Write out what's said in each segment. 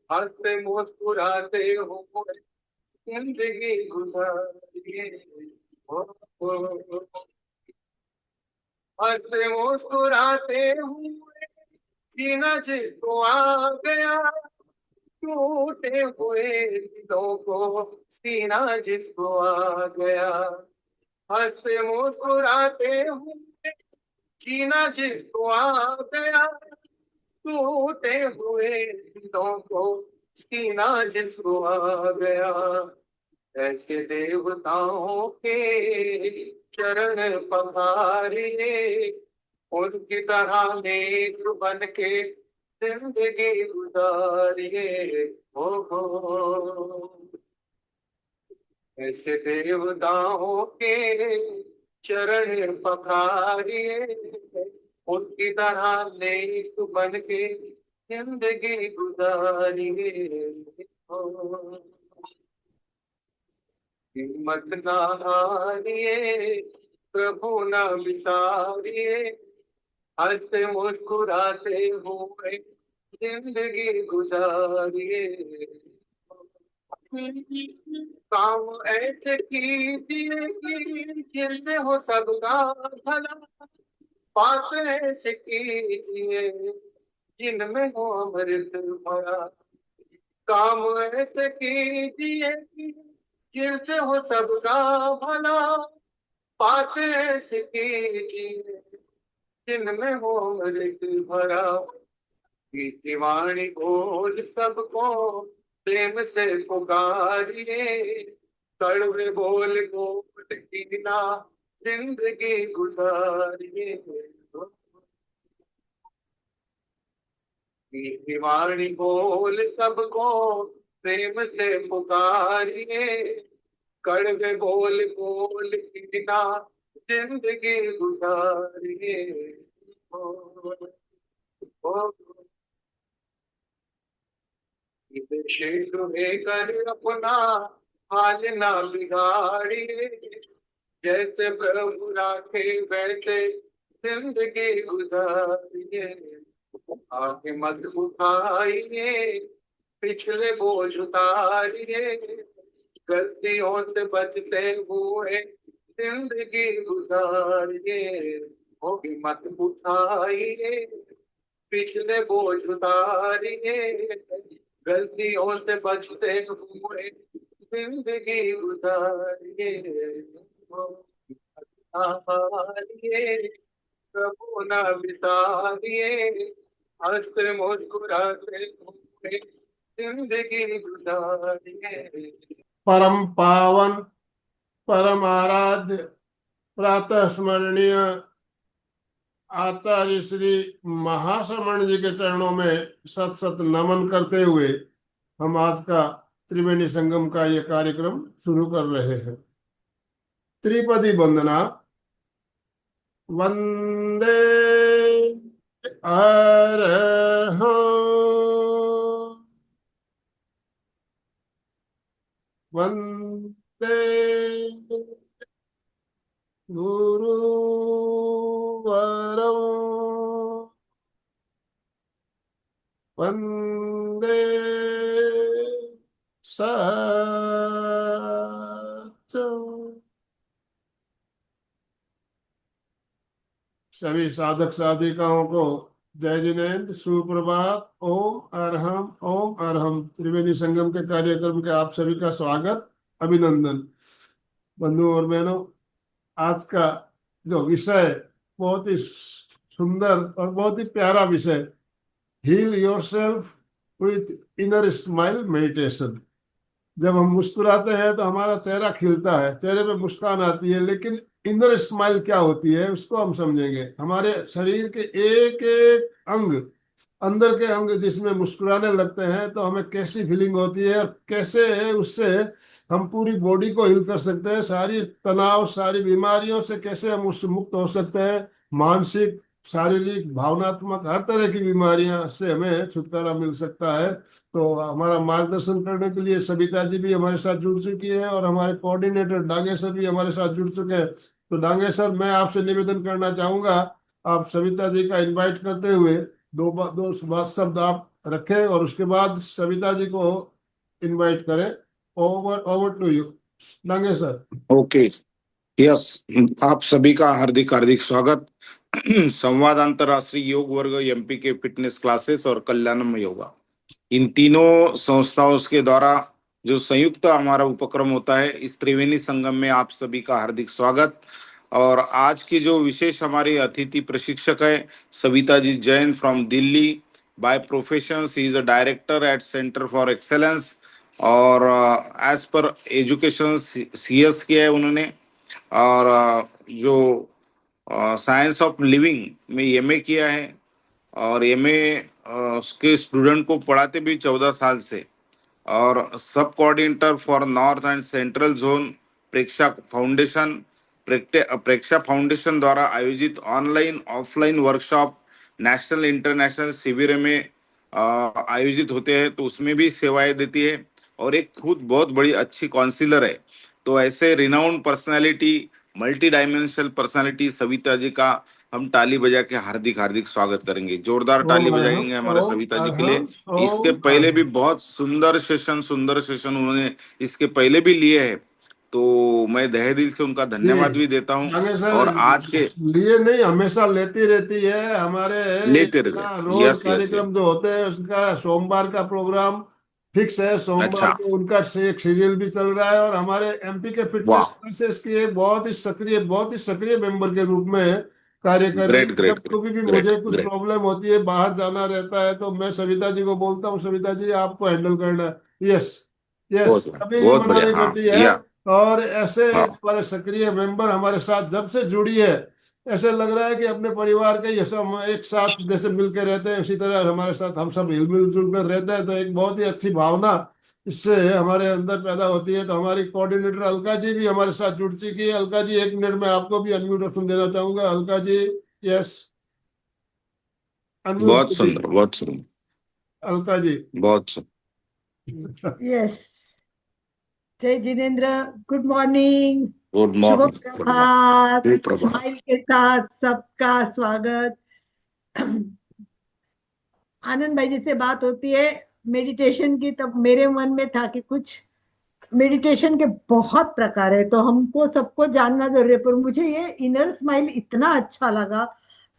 हंसते मुस्कुराते हो जिंदगी गुजारिए। ओ, ओ, हंसते मुस्कुराते हुए जीना जिसको आ गया, टूटे हुए दिलों को सीना जिसको आ गया। हंसते मुस्कुराते हुए जीना जिसको आ गया, टूटे हुए दिलों को सीना जिसको आ गया। ऐसे देवताओं के चरण पखारिए, उनकी तरह नेक बन के जिंदगी गुजारिए। हो ऐसे देवताओं के चरण पखारिए, उनकी तरह नेक बन के जिंदगी गुजारिए। हो हिम्मत न हारिए, प्रभु न बिसारिए, हंसते मुस्कुराते हुए जिंदगी गुजारिए। काम ऐसे कीजिए कि जिनसे हो सबका भला, बात ऐसे कीजिए जिनमें हो अमृत भरा। काम ऐसे कीजिए कि जिनसे हो सबका भला, बात ऐसे कीजिए जिनमें हो अमृत भरा। मीठी वाणी बोल सबको प्रेम से पुकारिए, कड़वे बोल बोल की ना जिंदगी गुजारिए। मीठी वाणी बोल सबको प्रेम से पुकारिए, कड़वे बोल बोल की ना जिंदगी गुजारिए। ओ, तुम्हें कर अपना हाल ना बिगाड़िए, जैसे प्रभु राखे बैठे जिंदगी गुजारिए। आगे मत उठाइए, पिछले बोझ उतारिए, गलतियों से बचते हुए जिंदगी गुजारिए। होगी मत उठाइए, पिछले बोझ उतारिए, गलतियों से बचते हुए जिंदगी गुजारिए। हारिए, प्रभु न बिसारिए, हंसते मुस्कुराते हुए जिंदगी गुजारिए। परम पावन, परम आराध्य, प्रातः स्मरणीय आचार्य श्री महाश्रमण जी के चरणों में सत सत नमन करते हुए हम आज का त्रिवेणी संगम का ये कार्यक्रम शुरू कर रहे हैं। त्रिपदी वंदना। वंदे अरहं वंदे गुरुवरं वंदे सच्चं। सभी साधक साधिकाओं को जय जिनेन्द्र, सुप्रभात। ओम अरहम, ओम अरहम। त्रिवेणी संगम के कार्यक्रम के आप सभी का स्वागत, अभिनंदन। बंधुओं और बहनों, आज का जो विषय बहुत ही सुंदर और बहुत ही प्यारा विषय, heal yourself with inner smile meditation. जब हम मुस्कुराते हैं तो हमारा चेहरा खिलता है, चेहरे पे मुस्कान आती है, लेकिन इनर स्माइल क्या होती है उसको हम समझेंगे। हमारे शरीर के एक एक अंग, अंदर के अंग जिसमें मुस्कुराने लगते हैं तो हमें कैसी फीलिंग होती है, और कैसे उससे हम पूरी बॉडी को हील कर सकते हैं, सारी तनाव, सारी बीमारियों से कैसे हम उससे मुक्त हो सकते हैं, मानसिक, शारीरिक, भावनात्मक, हर तरह की बीमारियां से हमें छुटकारा मिल सकता है। तो हमारा मार्गदर्शन करने के लिए सविता जी भी हमारे साथ जुड़ चुकी है, और हमारे कोऑर्डिनेटर डांगे सर भी हमारे साथ जुड़ चुके हैं। तो डांगे सर, मैं आपसे निवेदन करना चाहूंगा, आप सविता जी का इनवाइट करते हुए दो शब्द आप रखें और उसके बाद सविता जी को इनवाइट करें। Over over to you Dange sir. Okay, yes, आप सभी का हार्दिक हार्दिक स्वागत। संवाद अंतर्राष्ट्रीय योग वर्ग, एमपी के फिटनेस क्लासेस और कल्याणम योगा, इन तीनों संस्थाओं के द्वारा जो संयुक्त हमारा उपक्रम होता है, इस त्रिवेणी संगम में आप सभी का हार्दिक स्वागत। और आज की जो विशेष हमारी अतिथि प्रशिक्षक है Savita ji Jain from Delhi. By profession he is a director at centre for excellence, और एज पर एजुकेशन सीएस किया है उन्होंने। और जो साइंस ऑफ लिविंग में एमए किया है, और एमए उसके स्टूडेंट को पढ़ाते भी 14 साल से। और सब coordinator for north and central zone Preksha foundation. Preksha foundation द्वारा आयोजित online offline workshop national international शिविर में आयोजित होते हैं, तो उसमें भी सेवाएं देती है। और एक खुद बहुत बड़ी अच्छी काउंसिलर है। तो ऐसे renowned personality, multi dimensional personality Savita ji का हम ताली बजा के हार्दिक हार्दिक स्वागत करेंगे। जोरदार ओम ताली अरहम, बजाएंगे हमारे ओम सविता जी के लिए। अरहम, इसके ओम पहले भी अरहम। बहुत सुंदर सेशन उन्होंने इसके पहले भी लिए हैं, तो मैं तहे दिल से उनका जी धन्यवाद भी देता हूँ। आगे सर, और आज के लिए नहीं हमेशा लेती रहती है हमारे। लेते इनका रहते, रोज यस यस यस। कार्यक्रम जो होते हैं उसका सोमवार का प्रोग्राम फिक्स है। सोमवार अच्छा, को उनका एक सीरियल भी चल रहा है और हमारे एमपी के फिटनेस वाह, क्लासेस की एक बहुत ही सक्रिय मेंबर के रूप में कार्य कर रही ग्रेट है। ग्रेट जब ग्रेट कभी भी ग्रेट मुझे कुछ ग्रेट। प्रॉब्लम होती है, बाहर जाना रहता है, तो मैं सविता जी को बोलता हूँ, सविता जी आपको हैंडल करना है। यस यस, कभी भी बहुत मना बढ़िया, नहीं हाँ करती है। या और ऐसे हाँ, हमारे सक्रिय मेंबर हमारे साथ जब से जुड़ी है, ऐसे लग रहा है कि अपने परिवार के ये सब एक साथ जैसे मिलकर रहते हैं, उसी तरह हमारे साथ हम सब हिलमिल जुल कर रहते हैं। तो एक बहुत ही अच्छी भावना इससे हमारे अंदर पैदा होती है। तो हमारी कोऑर्डिनेटर अलका जी भी हमारे साथ जुड़ चुकी है। अलका जी, 1 मिनट में आपको भी अनम्यूट ऑप्शन देना चाहूंगा। अलका जी, यस, अनम्यूट बहुत कीजिए सुंदर, बहुत सुंदर, अलका जी। बहुत सुंदर। यस, जय जिनेन्द्र, गुड मॉर्निंग, गुड शुभ मॉर्निंग, गुड प्रभात। मॉर्निंग, प्रभात। स्माइल के साथ सबका स्वागत। आनंद भाई जी से बात होती है मेडिटेशन की, तब मेरे मन में था कि कुछ मेडिटेशन के बहुत प्रकार है, तो हमको सबको जानना जरूरी है। पर मुझे ये इनर स्माइल इतना अच्छा लगा,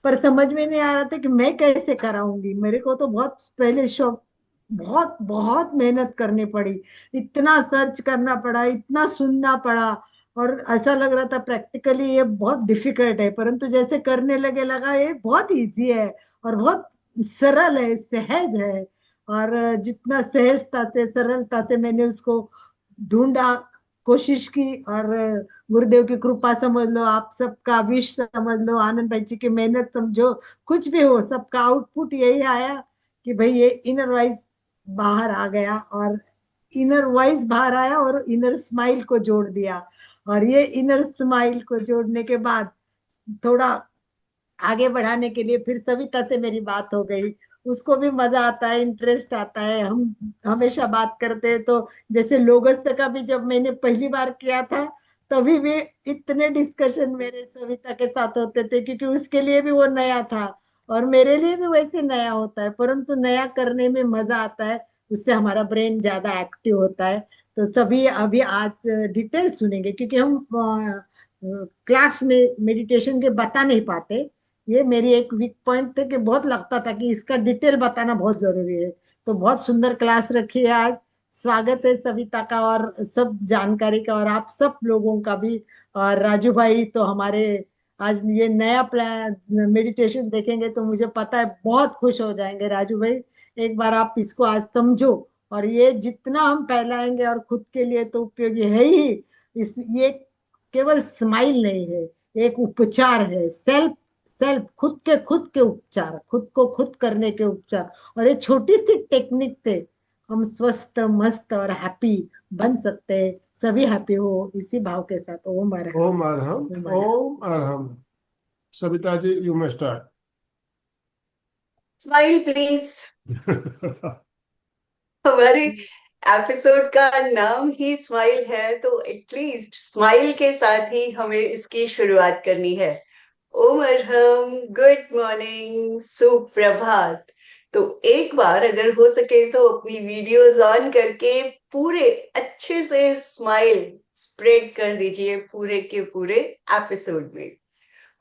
पर समझ में नहीं आ रहा था कि मैं कैसे कराऊंगी। मेरे को तो बहुत पहले शौक, बहुत बहुत मेहनत करनी पड़ी, इतना सर्च करना पड़ा, इतना सुनना पड़ा, और ऐसा लग रहा था प्रैक्टिकली ये बहुत डिफिकल्ट है। परंतु जैसे करने लगे लगा ये बहुत इजी है और बहुत सरल है, सहज है। और जितना सहजता से सरलता से मैंने उसको ढूंढा, कोशिश की, और गुरुदेव की कृपा समझ लो, आप सबका विश समझ लो, आनंद भाई जी की मेहनत समझो, कुछ भी हो, सबका आउटपुट यही आया कि भाई ये इनर वाइज बाहर आ गया, और इनर वाइज बाहर आया और इनर स्माइल को जोड़ दिया। और ये इनर स्माइल को जोड़ने के बाद थोड़ा आगे बढ़ाने के लिए फिर सविता से मेरी बात हो गई। उसको भी मजा आता है, इंटरेस्ट आता है। हम हमेशा बात करते हैं, तो जैसे लोगों का भी जब मैंने पहली बार किया था, तभी भी इतने डिस्कशन मेरे सविता के साथ होते थे, क्योंकि उसके लिए भी वो नया था और मेरे लिए भी वैसे नया होता है। परंतु नया करने में मजा आता है, उससे हमारा ब्रेन ज्यादा एक्टिव होता है। तो सभी अभी आज डिटेल सुनेंगे, क्योंकि हम क्लास में मेडिटेशन के बता नहीं पाते। ये मेरी एक वीक पॉइंट थे कि बहुत लगता था कि इसका डिटेल बताना बहुत जरूरी है। तो बहुत सुंदर क्लास रखी है आज। स्वागत है सविता का और सब जानकारी का, और आप सब लोगों का भी। और राजू भाई तो हमारे आज ये नया प्लान मेडिटेशन देखेंगे तो मुझे पता है बहुत खुश हो जाएंगे। राजू भाई, एक बार आप इसको आज समझो, और ये जितना हम फैलाएंगे, और खुद के लिए तो उपयोगी है ही। ये केवल स्माइल नहीं है, एक उपचार है। सेल्फ सेल्फ खुद के उपचार, खुद को खुद करने के उपचार। और ये छोटी सी टेक्निक से हम स्वस्थ, मस्त और हैप्पी बन सकते हैं। सभी हैप्पी हो इसी भाव के साथ। ओम अरहम, ओम अरहम, ओम अरहम। ओम अरहम। Savita ji, you may smile please. Start. हमारे एपिसोड का नाम ही स्माइल है, तो एटलीस्ट स्माइल के साथ ही हमें इसकी शुरुआत करनी है। ओम अरहम, गुड मॉर्निंग, सुप्रभात। तो एक बार अगर हो सके तो अपनी वीडियोस ऑन करके पूरे अच्छे से स्माइल स्प्रेड कर दीजिए पूरे के पूरे एपिसोड में।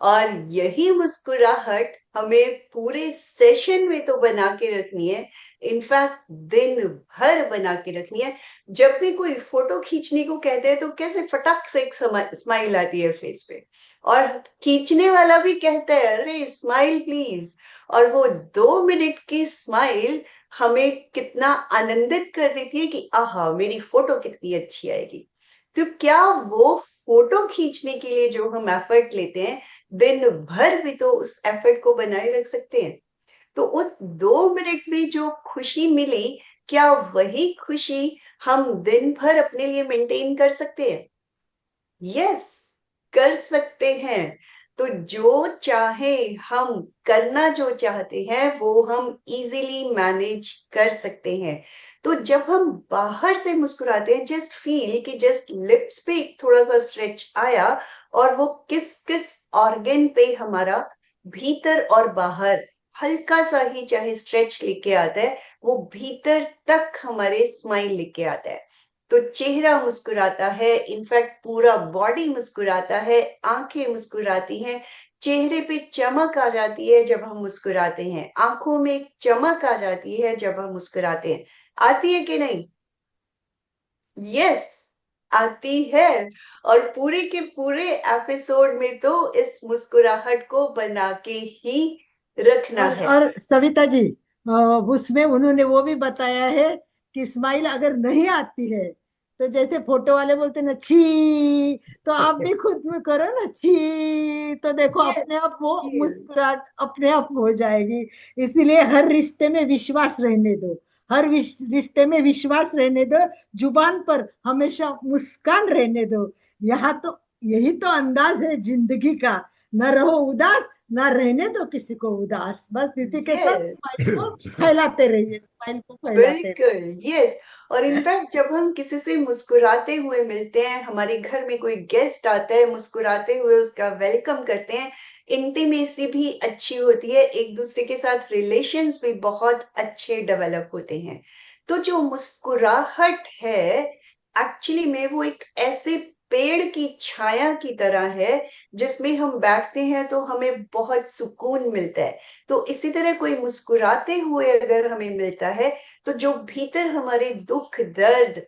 और यही मुस्कुराहट हमें पूरे सेशन में तो बना के रखनी है, इनफैक्ट दिन भर बना के रखनी है। जब भी कोई फोटो खींचने को कहते हैं तो कैसे फटाक से एक स्माइल आती है फेस पे, और खींचने वाला भी कहता है अरे स्माइल प्लीज, और वो 2 मिनट की स्माइल हमें कितना आनंदित कर देती है कि आहा मेरी फोटो कितनी अच्छी आएगी। तो क्या वो फोटो खींचने के लिए जो हम एफर्ट लेते हैं दिन भर भी तो उस एफर्ट को बनाए रख सकते हैं। तो उस 2 मिनट में जो खुशी मिली, क्या वही खुशी हम दिन भर अपने लिए मेंटेन कर सकते हैं? यस, कर सकते हैं। तो जो चाहे हम करना, जो चाहते हैं वो हम इजीली मैनेज कर सकते हैं। तो जब हम बाहर से मुस्कुराते हैं, जस्ट फील कि जस्ट लिप्स पे थोड़ा सा स्ट्रेच आया, और वो किस किस ऑर्गन पे हमारा भीतर और बाहर हल्का सा ही चाहे स्ट्रेच लेके आता है, वो भीतर तक हमारे स्माइल लेके आता है। तो चेहरा मुस्कुराता है, इनफैक्ट पूरा बॉडी मुस्कुराता है, आंखें मुस्कुराती हैं, चेहरे पे चमक आ जाती है जब हम मुस्कुराते हैं, आंखों में एक चमक आ जाती है जब हम मुस्कुराते हैं। आती है कि नहीं? यस, आती है। और पूरे के पूरे एपिसोड में तो इस मुस्कुराहट को बना के ही रखना है। और सविता जी, उसमें उन्होंने वो भी बताया है कि स्माइल अगर नहीं आती है तो जैसे फोटो वाले बोलते हैं ना छी, तो आप भी खुद में करो ना छी, तो देखो यस, अपने आप वो मुस्कुराहट अपने आप हो जाएगी। इसीलिए हर रिश्ते में विश्वास रहने दो, हर रिश्ते में विश्वास रहने दो, जुबान पर हमेशा मुस्कान रहने दो। यहाँ तो यही तो अंदाज है जिंदगी का। न रहो उदास, ना रहने दो किसी को उदास, बस इसी के साथ यस, स्माइल को फैलाते रहिए, स्माइल को फैलाते बिल्कुल, यस। और इनफैक्ट जब हम किसी से मुस्कुराते हुए मिलते हैं, हमारे घर में कोई गेस्ट आता है, मुस्कुराते हुए उसका वेलकम करते हैं, इंटीमेसी भी अच्छी होती है, एक दूसरे के साथ रिलेशंस भी बहुत अच्छे डेवलप होते हैं। तो जो मुस्कुराहट है, एक्चुअली में वो एक ऐसे पेड़ की छाया की तरह है जिसमें हम बैठते हैं तो हमें बहुत सुकून मिलता है। तो इसी तरह कोई मुस्कुराते हुए अगर हमें मिलता है, तो जो भीतर हमारे दुख दर्द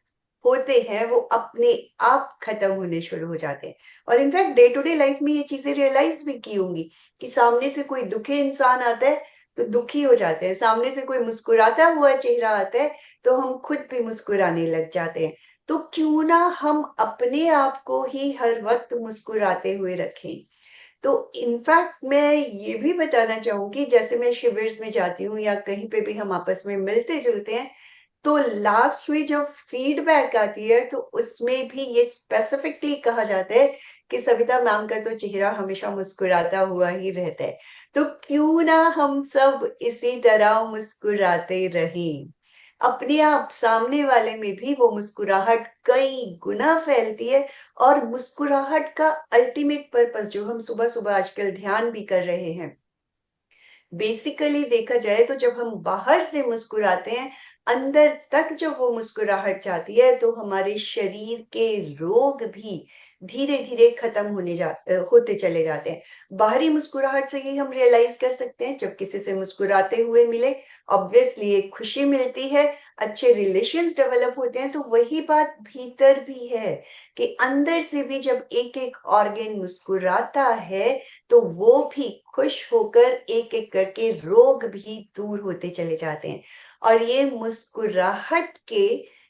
होते हैं वो अपने आप खत्म होने शुरू हो जाते हैं। और in fact day to day life में ये चीजें रियलाइज भी की होंगी कि सामने से कोई दुखी इंसान आता है तो दुखी हो जाते हैं, सामने से कोई मुस्कुराता हुआ चेहरा आता है तो हम खुद भी मुस्कुराने लग जाते हैं। तो क्यों ना हम अपने आप को ही हर वक्त मुस्कुराते हुए रखें। तो इनफैक्ट मैं ये भी बताना चाहूंगी, जैसे मैं शिविर्स में जाती हूँ या कहीं पे भी हम आपस में मिलते जुलते हैं, तो लास्ट में जब फीडबैक आती है तो उसमें भी ये स्पेसिफिकली कहा जाता है कि सविता मैम का तो चेहरा हमेशा मुस्कुराता हुआ ही रहता है। तो क्यों ना हम सब इसी तरह मुस्कुराते रहें। अपने आप सामने वाले में भी वो मुस्कुराहट कई गुना फैलती है। और मुस्कुराहट का अल्टीमेट पर्पस जो हम सुबह सुबह आजकल ध्यान भी कर रहे हैं, बेसिकली देखा जाए तो जब हम बाहर से मुस्कुराते हैं, अंदर तक जब वो मुस्कुराहट जाती है तो हमारे शरीर के रोग भी धीरे धीरे खत्म होते चले जाते हैं। बाहरी मुस्कुराहट से ही हम रियलाइज कर सकते हैं, जब किसी से मुस्कुराते हुए मिले ऑब्वियसली एक खुशी मिलती है, अच्छे रिलेशंस डेवलप होते हैं। तो वही बात भीतर भी है कि अंदर से भी जब एक एक ऑर्गन मुस्कुराता है तो वो भी खुश होकर एक एक करके रोग भी दूर होते चले जाते हैं। और ये मुस्कुराहट के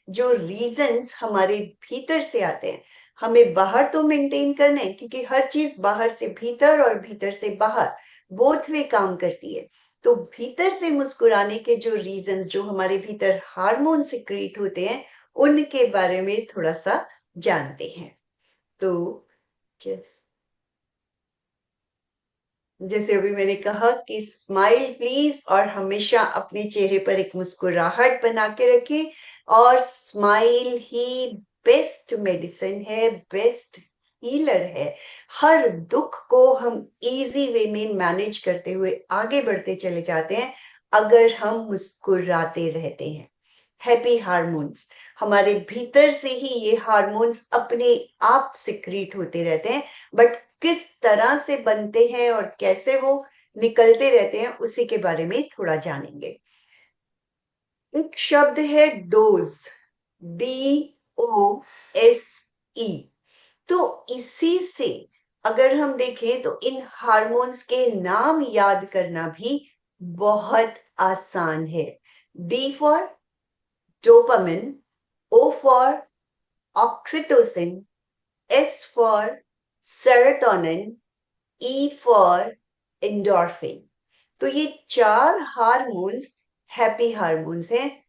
जो रीजंस हमारे भीतर से आते हैं, हमें बाहर तो मेंटेन करना है क्योंकि हर चीज बाहर से भीतर और भीतर से बाहर बोथ वे काम करती है। तो भीतर से मुस्कुराने के जो रीजंस, जो हमारे भीतर हार्मोन सिक्रीट होते हैं, उनके बारे में थोड़ा सा जानते हैं। तो जैसे अभी मैंने कहा कि स्माइल प्लीज, और हमेशा अपने चेहरे पर एक मुस्कुराहट बना के रखें। और स्माइल ही बेस्ट मेडिसिन है, बेस्ट हीलर है। हर दुख को हम इजी वे में मैनेज करते हुए आगे बढ़ते चले जाते हैं। अगर हम मुस्कुराते रहते हैं। हैप्पी हार्मोन्स, हमारे भीतर से ही ये हार्मोन्स अपने आप सिक्रीट होते रहते हैं, बट किस तरह से बनते हैं और कैसे वो निकलते रहते हैं उसी के बारे में थोड़ा जानेंगे। एक शब्द है डोज, DOSE। तो इसी से अगर हम देखें तो इन हार्मोन्स के नाम याद करना भी बहुत आसान है। D for dopamine, O for oxytocin, S for serotonin, E for endorphin. तो ये 4 हार्मोन्स हैप्पी हार्मोन्स हैं।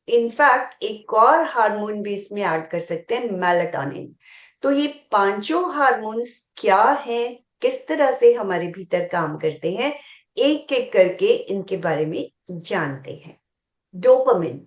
इनफैक्ट एक और हार्मोन भी इसमें ऐड कर सकते हैं, मेलाटोनिन। तो ये पांचों हार्मोन्स क्या हैं, किस तरह से हमारे भीतर काम करते हैं, एक एक करके इनके बारे में जानते हैं। डोपामिन,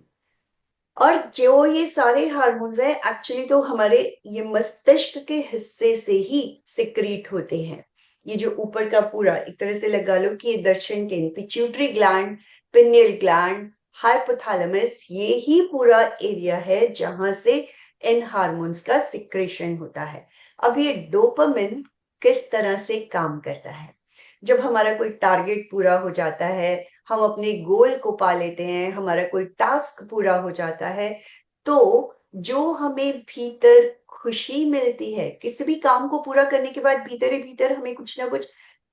और जो ये सारे हार्मोन्स हैं एक्चुअली तो हमारे ये मस्तिष्क के हिस्से से ही सिक्रीट होते हैं। ये जो ऊपर का पूरा एक तरह से लगा लो कि ये दर्शन के pituitary gland, pineal gland, hypothalamus, ये ही पूरा एरिया है जहां से इन हार्मोन्स का सिक्रेशन होता है। अब ये डोपामिन किस तरह से काम करता है? जब हमारा कोई टारगेट पूरा हो जाता है, हम अपने गोल को पा लेते हैं, हमारा कोई टास्क पूरा हो जाता है, तो जो हमें भीतर खुशी मिलती है, किसी भी काम को पूरा करने के बाद भीतर ही भीतर हमें कुछ ना कुछ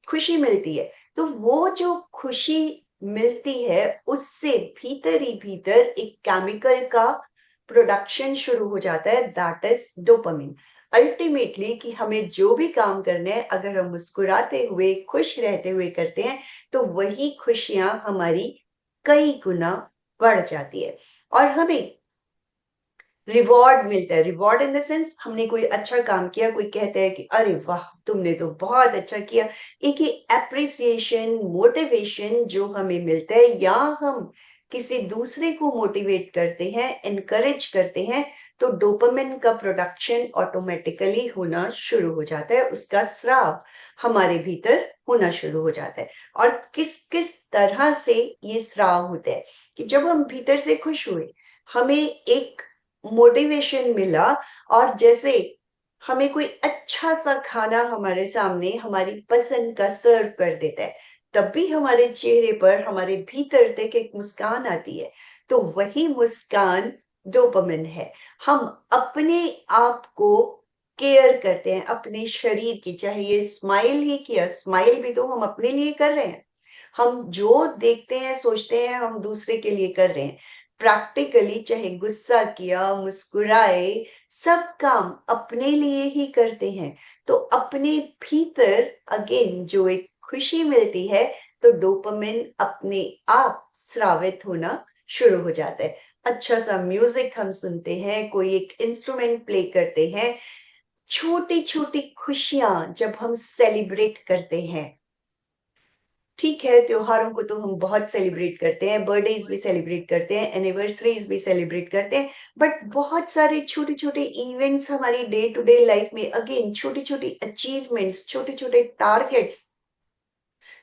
खुशी मिलती है, तो वो जो खुशी मिलती है उससे भीतर ही भीतर एक केमिकल का प्रोडक्शन शुरू हो जाता है, दैट इज डोपामिन। अल्टीमेटली कि हमें जो भी काम करने हैं, अगर हम मुस्कुराते हुए खुश रहते हुए करते हैं तो वही खुशियां हमारी कई गुना बढ़ जाती है और हमें रिवॉर्ड मिलता है। रिवॉर्ड इन द सेंस, हमने कोई अच्छा काम किया, कोई कहता है कि अरे वाह तुमने तो बहुत अच्छा किया, एक ही एप्रिसिएशन, मोटिवेशन जो हमें मिलता है, या हम किसी दूसरे को मोटिवेट करते हैं, इनकरेज करते हैं, तो डोपामिन का प्रोडक्शन ऑटोमेटिकली होना शुरू हो जाता है, उसका स्राव हमारे भीतर होना शुरू हो जाता है। और किस किस तरह से ये स्राव होता है कि जब हम भीतर से खुश हुए, हमें एक मोटिवेशन मिला, और जैसे हमें कोई अच्छा सा खाना हमारे सामने हमारी पसंद का सर्व कर देता है, तब भी हमारे चेहरे पर, हमारे भीतर तक एक मुस्कान आती है, तो वही मुस्कान डोपामिन है। हम अपने आप को केयर करते हैं, अपने शरीर की, चाहे ये स्माइल ही किया, स्माइल भी तो हम अपने लिए कर रहे हैं। हम जो देखते हैं, सोचते हैं, हम दूसरे के लिए कर रहे हैं। प्रैक्टिकली चाहे गुस्सा किया, मुस्कुराए, सब काम अपने लिए ही करते हैं। तो अपने भीतर अगेन जो एक खुशी मिलती है, तो डोपामिन अपने आप स्रावित होना शुरू हो जाता है। अच्छा सा म्यूजिक हम सुनते हैं, कोई एक इंस्ट्रूमेंट प्ले करते हैं, छोटी छोटी खुशियां जब हम सेलिब्रेट करते हैं। ठीक है, त्योहारों को तो हम बहुत सेलिब्रेट करते हैं, बर्थडेज भी सेलिब्रेट करते हैं, एनिवर्सरीज भी सेलिब्रेट करते हैं, बट बहुत सारे छोटे छोटे इवेंट्स हमारी डे टू डे लाइफ में, अगेन छोटी छोटी अचीवमेंट्स, छोटे छोटे टारगेट्स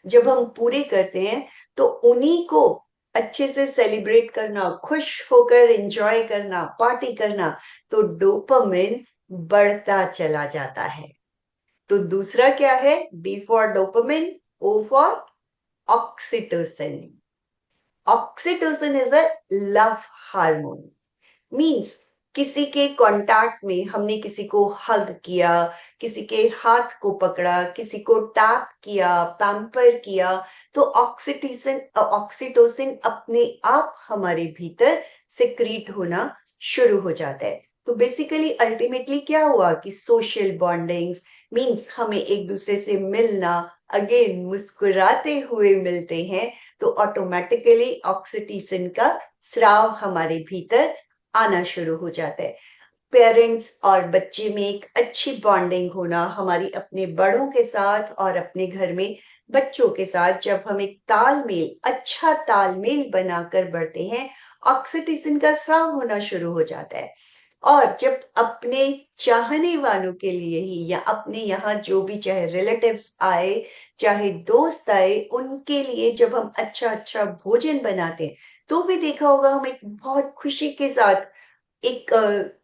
जब हम पूरे करते हैं, तो उन्हीं को अच्छे से सेलिब्रेट करना, खुश होकर एंजॉय करना, पार्टी करना, तो डोपामिन बढ़ता चला जाता है। तो दूसरा क्या है? D for dopamine, O for oxytocin. Oxytocin is a love hormone. Means किसी के कांटेक्ट में हमने किसी को हग किया, किसी के हाथ को पकड़ा, किसी को टैप किया, पैम्पर किया, तो ऑक्सीटोसिन अपने आप हमारे भीतर सिक्रीट होना शुरू हो जाता है। तो बेसिकली अल्टीमेटली क्या हुआ कि सोशल बॉन्डिंग्स, मीन्स हमें एक दूसरे से मिलना, अगेन मुस्कुराते हुए मिलते हैं, तो ऑटोमेटिकली ऑक्सीटोसिन का स्राव हमारे भीतर आना शुरू हो जाता है। पेरेंट्स और बच्चे में एक अच्छी बॉन्डिंग होना, हमारी अपने बड़ों के साथ और अपने घर में बच्चों के साथ, जब हम एक तालमेल, अच्छा तालमेल बनाकर बढ़ते हैं, ऑक्सीटोसिन का स्राव होना शुरू हो जाता है। और जब अपने चाहने वालों के लिए ही या अपने यहाँ जो भी चाहे रिलेटिव्स आए चाहे दोस्त आए उनके लिए जब हम अच्छा अच्छा भोजन बनाते हैं तो भी देखा होगा हम एक बहुत खुशी के साथ एक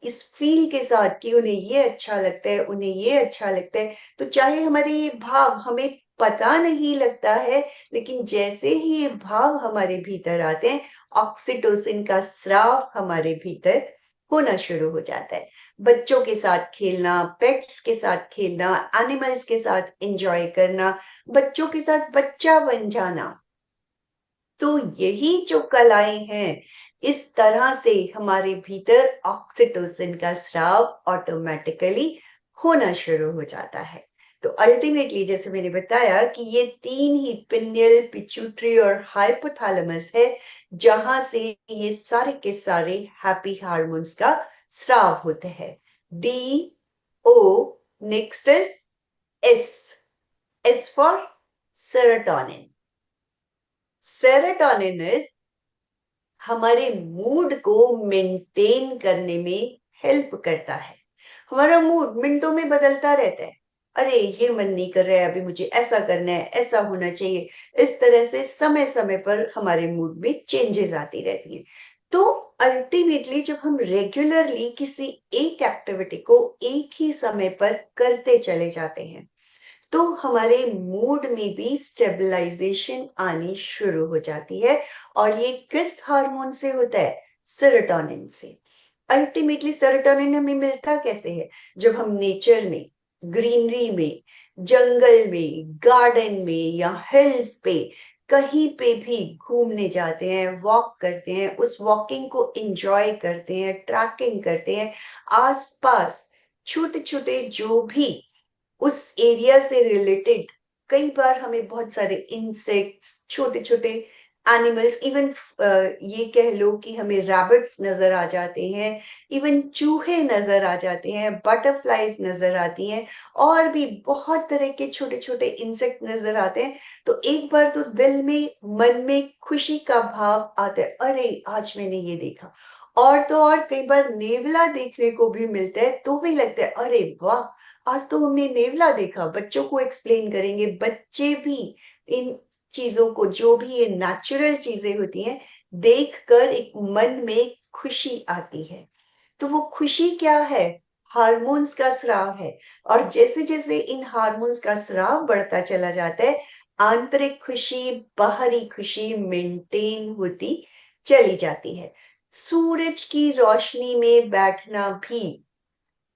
इस फील के साथ कि उन्हें ये अच्छा लगता है उन्हें ये अच्छा लगता है तो चाहे हमारे ये भाव हमें पता नहीं लगता है लेकिन जैसे ही ये भाव हमारे भीतर आते हैं ऑक्सीटोसिन का स्राव हमारे भीतर होना शुरू हो जाता है। बच्चों के साथ खेलना, पेट्स के साथ खेलना, एनिमल्स के साथ एंजॉय करना, बच्चों के साथ बच्चा बन जाना, तो यही जो कलाएं हैं इस तरह से हमारे भीतर ऑक्सीटोसिन का स्राव ऑटोमेटिकली होना शुरू हो जाता है। तो अल्टीमेटली जैसे मैंने बताया कि ये तीन ही पिनियल, पिट्यूटरी और हाइपोथैलेमस है जहां से ये सारे के सारे हैप्पी हार्मोन्स का स्राव होते हैं। D O, next is S, S for serotonin. Serotonin is हमारे मूड को मेंटेन करने में हेल्प करता है। हमारा मूड मिनटों में बदलता रहता है। अरे ये मन नहीं कर रहा है, अभी मुझे ऐसा करना है, ऐसा होना चाहिए। इस तरह से समय समय पर हमारे मूड में चेंजेस आती रहती हैं। तो अल्टीमेटली जब हम रेगुलरली किसी एक एक्टिविटी को एक ही समय पर करते चले जाते हैं तो हमारे मूड में भी स्टेबलाइजेशन आनी शुरू हो जाती है। और ये किस हार्मोन से होता है? सेरोटोनिन से। अल्टीमेटली सेरोटोनिन हमें मिलता कैसे है? जब हम नेचर में, ग्रीनरी में, जंगल में, गार्डन में या हिल्स पे कहीं पे भी घूमने जाते हैं, वॉक करते हैं, उस वॉकिंग को एंजॉय करते हैं, ट्रैकिंग करते हैं, आसपास छोटे छोटे जो भी उस एरिया से रिलेटेड कई बार हमें बहुत सारे इंसेक्ट्स, छोटे छोटे एनिमल्स, इवन ये कह लो कि हमें रैबिट्स नजर आ जाते हैं, इवन चूहे नजर आ जाते हैं, बटरफ्लाईज नजर आती हैं और भी बहुत तरह के छोटे छोटे इंसेक्ट नजर आते हैं। तो एक बार तो दिल में, मन में खुशी का भाव आता है, अरे आज मैंने ये देखा। और तो और कई बार नेवला देखने को भी मिलता है तो भी लगता है अरे वाह, आज तो हमने नेवला देखा। बच्चों को एक्सप्लेन करेंगे, बच्चे भी इन चीजों को, जो भी ये नेचुरल चीजें होती हैं, देखकर एक मन में खुशी आती है। तो वो खुशी क्या है? हार्मोन्स का स्राव है। और जैसे जैसे इन हार्मोन्स का स्राव बढ़ता चला जाता है आंतरिक खुशी, बाहरी खुशी मेंटेन होती चली जाती है। सूरज की रोशनी में बैठना भी,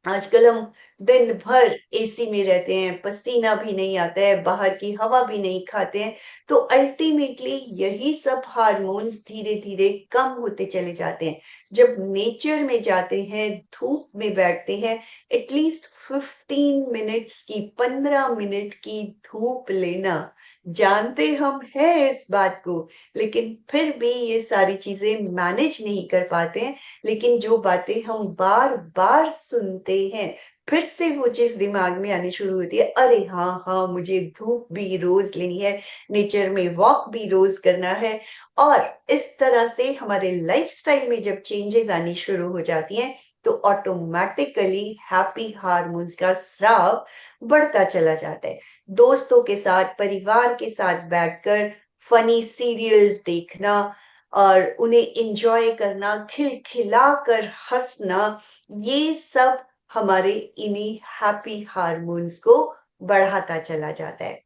आजकल हम दिन भर एसी में रहते हैं, पसीना भी नहीं आता है, बाहर की हवा भी नहीं खाते हैं, तो अल्टीमेटली यही सब हार्मोन्स धीरे धीरे कम होते चले जाते हैं। जब नेचर में जाते हैं, धूप में बैठते हैं, एटलीस्ट 15 मिनट्स की, 15 मिनट की धूप लेना, जानते हम हैं इस बात को, लेकिन फिर भी ये सारी चीजें मैनेज नहीं कर पाते हैं। लेकिन जो बातें हम बार बार सुनते हैं फिर से वो चीज दिमाग में आनी शुरू होती है, अरे हाँ हाँ मुझे धूप भी रोज लेनी है, नेचर में वॉक भी रोज करना है। और इस तरह से हमारे लाइफस्टाइल में जब चेंजेस आनी शुरू हो जाती हैं तो ऑटोमेटिकली हैप्पी हार्मोन्स का स्राव बढ़ता चला जाता है। दोस्तों के साथ, परिवार के साथ बैठकर फनी सीरियल्स देखना और उन्हें एंजॉय करना, खिलखिलाकर हंसना, ये सब हमारे इन्हीं हैप्पी हार्मोन्स को बढ़ाता चला जाता है।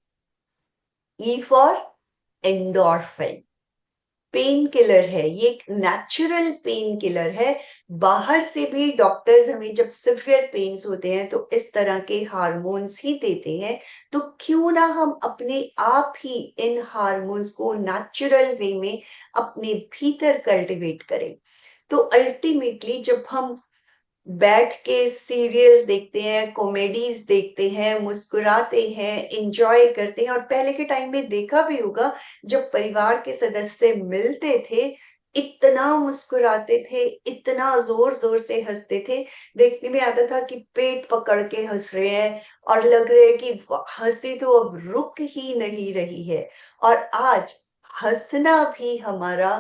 E for endorphin, pain killer है, ये एक नेचुरल पेन किलर है। बाहर से भी डॉक्टर्स हमें जब सिवियर पेन्स होते हैं तो इस तरह के हार्मोन्स ही देते हैं। तो क्यों ना हम अपने आप ही इन हार्मोन्स को नेचुरल वे में अपने भीतर कल्टीवेट करें। तो अल्टीमेटली जब हम बैठ के सीरियल्स देखते हैं, कॉमेडीज देखते हैं, मुस्कुराते हैं, एंजॉय करते हैं, और पहले के टाइम में देखा भी होगा जब परिवार के सदस्य मिलते थे इतना मुस्कुराते थे, इतना जोर जोर से हंसते थे, देखने में आता था कि पेट पकड़ के हंस रहे हैं और लग रहे है कि हंसी तो अब रुक ही नहीं रही है। और आज हंसना भी हमारा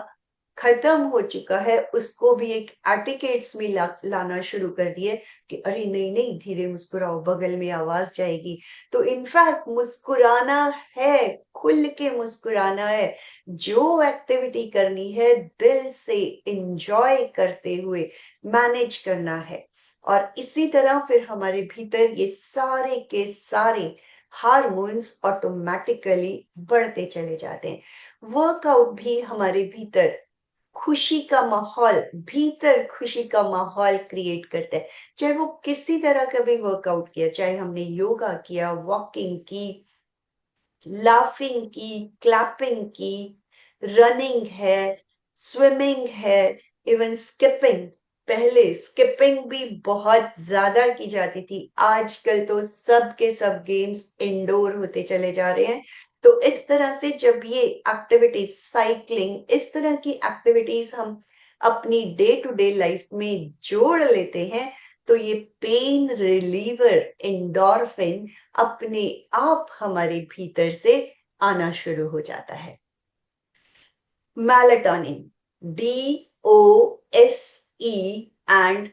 खत्म हो चुका है उसको भी एक एटिकेट्स में लाना शुरू कर दिए कि अरे नहीं नहीं धीरे मुस्कुराओ, बगल में आवाज जाएगी। तो इनफैक्ट मुस्कुराना है, खुल के मुस्कुराना है, जो एक्टिविटी करनी है दिल से एंजॉय करते हुए मैनेज करना है। और इसी तरह फिर हमारे भीतर ये सारे के सारे हार्मोन्स ऑटोमेटिकली बढ़ते चले जाते हैं। वर्कआउट भी हमारे भीतर खुशी का माहौल, भीतर खुशी का माहौल क्रिएट करता है। चाहे वो किसी तरह का भी वर्कआउट किया, चाहे हमने योगा किया, वॉकिंग की, लाफिंग की, क्लैपिंग की, रनिंग है, स्विमिंग है, इवन स्किपिंग। पहले स्किपिंग भी बहुत ज्यादा की जाती थी, आजकल तो सब के सब गेम्स इंडोर होते चले जा रहे हैं। तो इस तरह से जब ये एक्टिविटीज, साइकिलिंग, इस तरह की एक्टिविटीज हम अपनी डे टू डे लाइफ में जोड़ लेते हैं, तो ये पेन रिलीवर एंडोर्फिन अपने आप हमारे भीतर से आना शुरू हो जाता है। Melatonin, DOSE and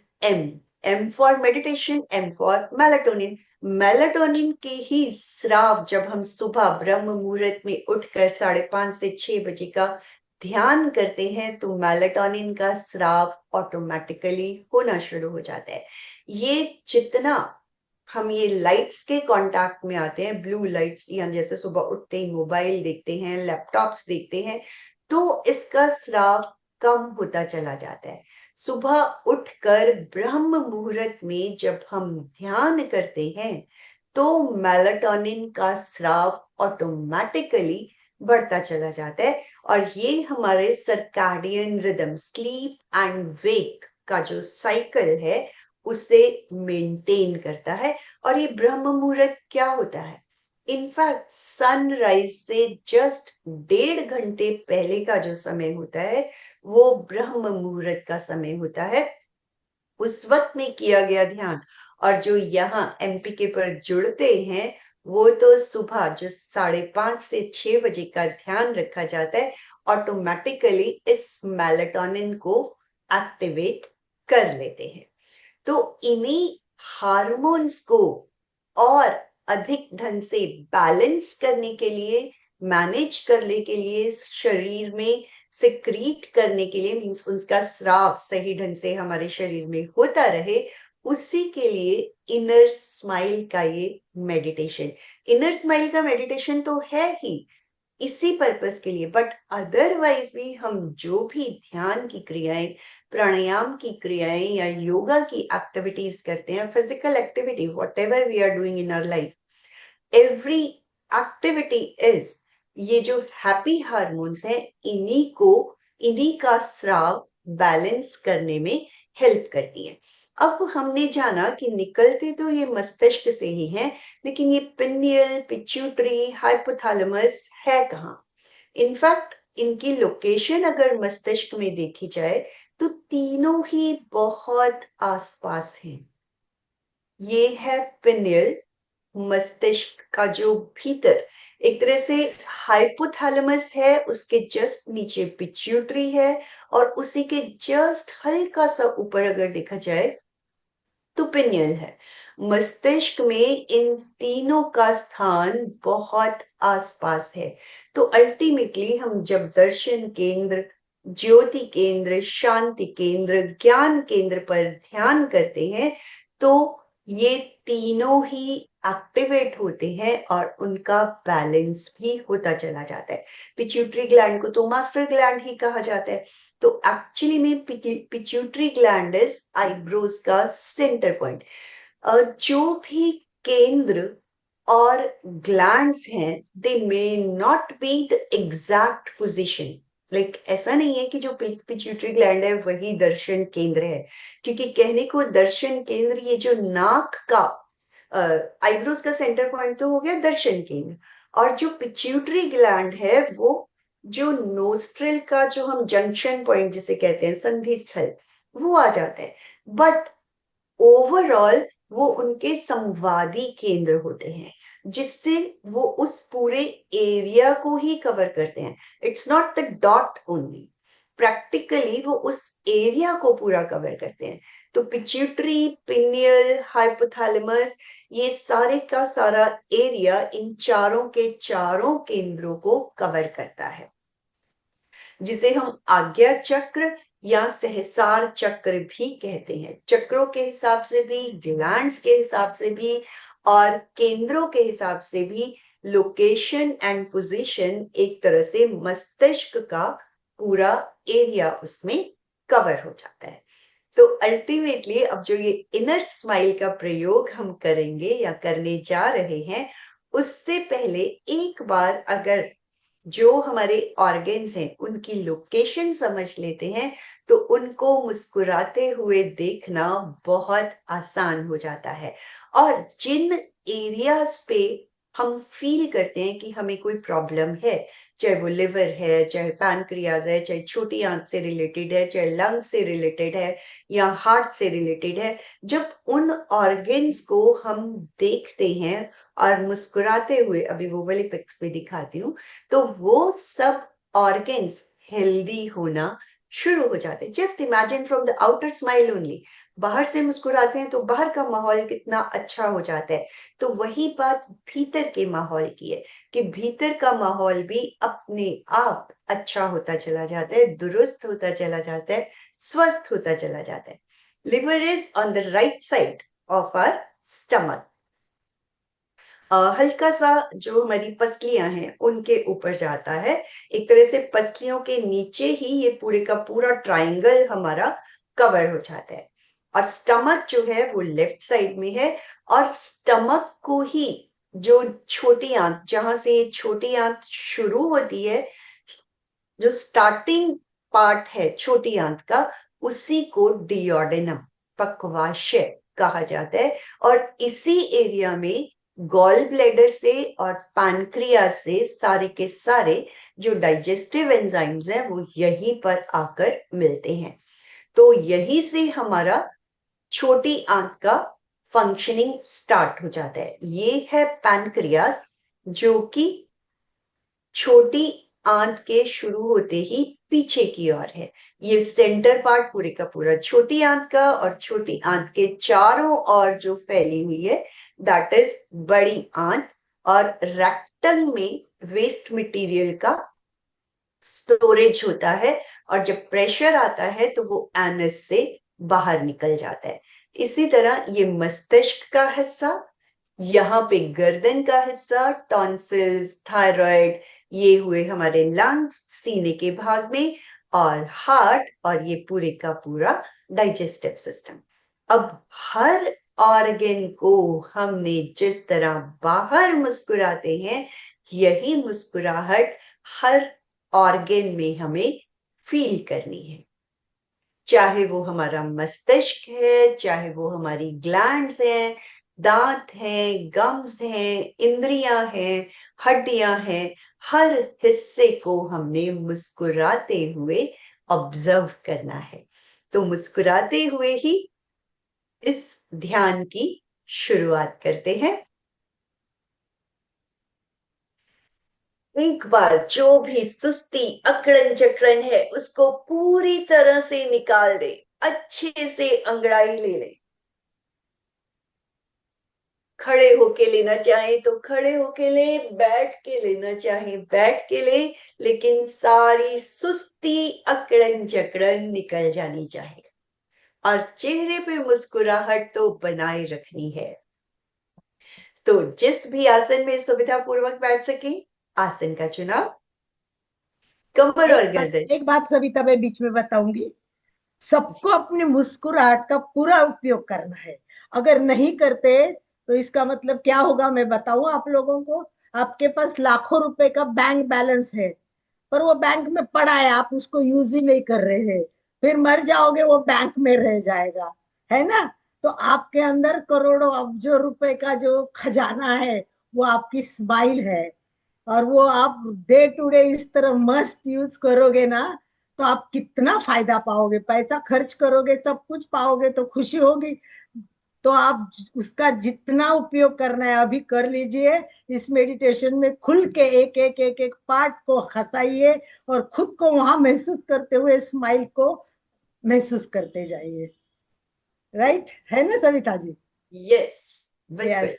M for meditation, M for melatonin. Melatonin के ही स्राव जब हम सुबह ब्रह्म मुहूर्त में उठकर 5:30 से 6 बजे का ध्यान करते हैं, तो मेलाटोनिन का स्राव ऑटोमेटिकली होना शुरू हो जाता है। ये जितना हम ये लाइट्स के कांटेक्ट में आते हैं, ब्लू लाइट्स, या जैसे सुबह उठते ही मोबाइल देखते हैं, लैपटॉप्स देखते हैं, तो इसका स्राव कम होता चला जाता है। सुबह उठकर ब्रह्म मुहूर्त में जब हम ध्यान करते हैं, तो मेलाटोनिन का स्राव ऑटोमेटिकली बढ़ता चला जाता है। और ये हमारे circadian rhythm, sleep and wake का जो साइकिल है, उसे मेंटेन करता है। और ये ब्रह्म मुहूर्त क्या होता है? इनफैक्ट सनराइज से जस्ट 1.5 घंटे पहले का जो समय होता है, वो ब्रह्म मुहूर्त का समय होता है। उस वक्त में किया गया ध्यान, और जो यहाँ एमपीके पर जुड़ते हैं, वो तो सुबह जो 5:30 से 6 बजे का ध्यान रखा जाता है, ऑटोमेटिकली इस मेलाटोनिन को एक्टिवेट कर लेते हैं। तो इन्हीं हार्मोन्स को और अधिक ढंग से बैलेंस करने के लिए, मैनेज करने के लिए, शरीर में सिक्रीट करने के लिए, मीन्स उसका स्राव सही ढंग से हमारे शरीर में होता रहे, उसी के लिए इनर स्माइल का ये मेडिटेशन, इनर स्माइल का मेडिटेशन तो है ही इसी पर्पस के लिए, बट अदरवाइज भी हम जो भी ध्यान की क्रियाएं, प्राणायाम की क्रियाएं या योगा की एक्टिविटीज करते हैं, physical activity, whatever we are doing in our life, every activity is, ये जो हैप्पी हार्मोन्स हैं, इन्हीं का स्राव बैलेंस करने में हेल्प करती है। अब हमने जाना कि निकलते तो ये मस्तिष्क से ही हैं, लेकिन ये पिनियल, पिट्यूटरी, हाइपोथैलेमस है कहाँ? इनफैक्ट इनकी लोकेशन अगर मस्तिष्क में देखी जाए, तो तीनों ही बहुत आसपास हैं। ये है पिनियल, मस्तिष्क का जो भीतर, एक तरह से हाइपोथैलेमस है, उसके जस्ट नीचे पिट्यूटरी है, और उसी के जस्ट हल्का सा ऊपर अगर देखा जाए तो पिनियल है। मस्तिष्क में इन तीनों का स्थान बहुत आसपास है। तो अल्टीमेटली हम जब दर्शन केंद्र, ज्योति केंद्र, शांति केंद्र, ज्ञान केंद्र पर ध्यान करते हैं, तो ये तीनों ही एक्टिवेट होते हैं और उनका बैलेंस भी होता चला जाता है। पिट्यूटरी ग्लैंड को तो मास्टर ग्लैंड ही कहा जाता है। तो एक्चुअली में पिट्यूटरी ग्लैंड इज आईब्रोज का सेंटर पॉइंट। जो भी केंद्र और ग्लैंड्स हैं, they may not be the exact position. Like ऐसा नहीं है कि जो पिट्यूटरी ग्लैंड है वही दर्शन केंद्र है, क्योंकि कहने को दर्शन केंद्र, ये जो नाक का आईब्रोज का सेंटर पॉइंट तो हो गया दर्शन केंद्र, और जो पिट्यूटरी ग्लैंड है, वो जो नोस्ट्रिल का जो हम जंक्शन पॉइंट जिसे कहते हैं, संधि स्थल, वो आ जाता है। बट ओवरऑल वो उनके संवादी केंद्र होते हैं, जिससे वो उस पूरे एरिया को ही कवर करते हैं। It's not the dot only. Practically वो उस एरिया को पूरा कवर करते हैं। तो पिट्यूटरी, पिनियल, हाइपोथैलेमस, ये सारे का सारा एरिया इन चारों के चारों केंद्रों को कवर करता है, जिसे हम आज्ञा चक्र या सहसार चक्र भी कहते हैं। चक्रों के हिसाब से भी, ग्लैंड्स के हिसाब से भी और केंद्रों के हिसाब से भी लोकेशन एंड पोजीशन एक तरह से मस्तिष्क का पूरा एरिया उसमें कवर हो जाता है। तो अल्टीमेटली अब जो ये इनर स्माइल का प्रयोग हम करेंगे या करने जा रहे हैं, उससे पहले एक बार अगर जो हमारे ऑर्गन्स हैं उनकी लोकेशन समझ लेते हैं तो उनको मुस्कुराते हुए देखना बहुत आसान हो जाता है। और जिन एरियाज पे हम फील करते हैं कि हमें कोई प्रॉब्लम है, चाहे वो लिवर है, चाहे पैनक्रियाज है, चाहे छोटी आंत से रिलेटेड है, चाहे लंग से रिलेटेड है या हार्ट से रिलेटेड है, जब उन ऑर्गन्स को हम देखते हैं और मुस्कुराते हुए, अभी वो वाली पिक्स भी दिखाती हूँ, तो वो सब ऑर्गन्स हेल्दी होना शुरू हो जाते हैं। Just imagine from the outer smile only, बाहर से मुस्कुराते हैं तो बाहर का माहौल कितना अच्छा हो जाता है। तो वही बात भीतर के माहौल की है कि भीतर का माहौल भी अपने आप अच्छा होता चला जाता है, दुरुस्त होता चला जाता है, स्वस्थ होता चला जाता है। Liver is on the right side of our stomach. हल्का सा जो हमारी पसलियां हैं उनके ऊपर जाता है। एक तरह से पसलियों के नीचे ही ये पूरे का पूरा ट्रायंगल हमारा कवर हो जाता है। और स्टमक जो है वो लेफ्ट साइड में है, और स्टमक को ही जो छोटी आंत, जहां से छोटी आंत शुरू होती है, जो स्टार्टिंग पार्ट है छोटी आंत का, उसी को डियोडेनम, पक्वाशय कहा जाता है। और इसी एरिया में गॉल ब्लैडर से और पैनक्रियास से सारे के सारे जो डाइजेस्टिव एंजाइम्स हैं वो यहीं पर आकर मिलते हैं। तो यहीं से हमारा छोटी आंत का फंक्शनिंग स्टार्ट हो जाता है। ये है पैनक्रियास, जो कि छोटी आंत के शुरू होते ही पीछे की ओर है। ये सेंटर पार्ट पूरे का पूरा छोटी आंत का, और छोटी आंत के चारों ओर जो फैली हुई है दैट इज बड़ी आंत। और रेक्टम में वेस्ट मटेरियल का स्टोरेज होता है, और जब प्रेशर आता है तो वो एनस से बाहर निकल जाता है। इसी तरह ये मस्तिष्क का हिस्सा, यहाँ पे गर्दन का हिस्सा, टॉन्सिल्स, थायराइड, ये हुए हमारे लंग्स सीने के भाग में, और हार्ट, और ये पूरे का पूरा डाइजेस्टिव सिस्टम। अब हर ऑर्गन को हमने जिस तरह बाहर मुस्कुराते हैं, यही मुस्कुराहट हर ऑर्गन में हमें फील करनी है। चाहे वो हमारा मस्तिष्क है, चाहे वो हमारी ग्लैंड्स हैं, दांत हैं, गम्स हैं, इंद्रियां हैं, हड्डियां हैं, हर हिस्से को हमने मुस्कुराते हुए ऑब्जर्व करना है। तो मुस्कुराते हुए ही इस ध्यान की शुरुआत करते हैं। एक बार जो भी सुस्ती, अकड़न जकड़न है उसको पूरी तरह से निकाल दे, अच्छे से अंगड़ाई ले ले। खड़े होके लेना चाहे तो खड़े होके ले, बैठ के लेना चाहे बैठ के ले, लेकिन सारी सुस्ती, अकड़न जकड़न निकल जानी चाहिए, और चेहरे पे मुस्कुराहट तो बनाए रखनी है। तो जिस भी आसन में सुविधा पूर्वक बैठ सके, आसन का चुनाव। कमर और गर्दन। एक बात सविता मैं बीच में बताऊंगी, सबको अपनी मुस्कुराहट का पूरा उपयोग करना है। अगर नहीं करते तो इसका मतलब क्या होगा मैं बताऊं आप लोगों को। आपके पास लाखों रुपए का बैंक बैलेंस है, पर वो बैंक में पड़ा है, आप उसको यूज ही नहीं कर रहे हैं, फिर मर जाओगे वो बैंक में रह जाएगा, है ना। तो आपके अंदर करोड़ों अब्जों रुपए का जो खजाना है वो आपकी स्माइल है, और वो आप डे टू डे इस तरह मस्त यूज करोगे ना, तो आप कितना फायदा पाओगे। पैसा खर्च करोगे सब कुछ पाओगे तो खुशी होगी, तो आप उसका जितना उपयोग करना है अभी कर लीजिए। इस मेडिटेशन में खुल के एक एक एक एक पार्ट को खसाइए और खुद को वहां महसूस करते हुए स्माइल को महसूस करते जाइए। राइट है ना सविता जी? यस, बिल्कुल। यस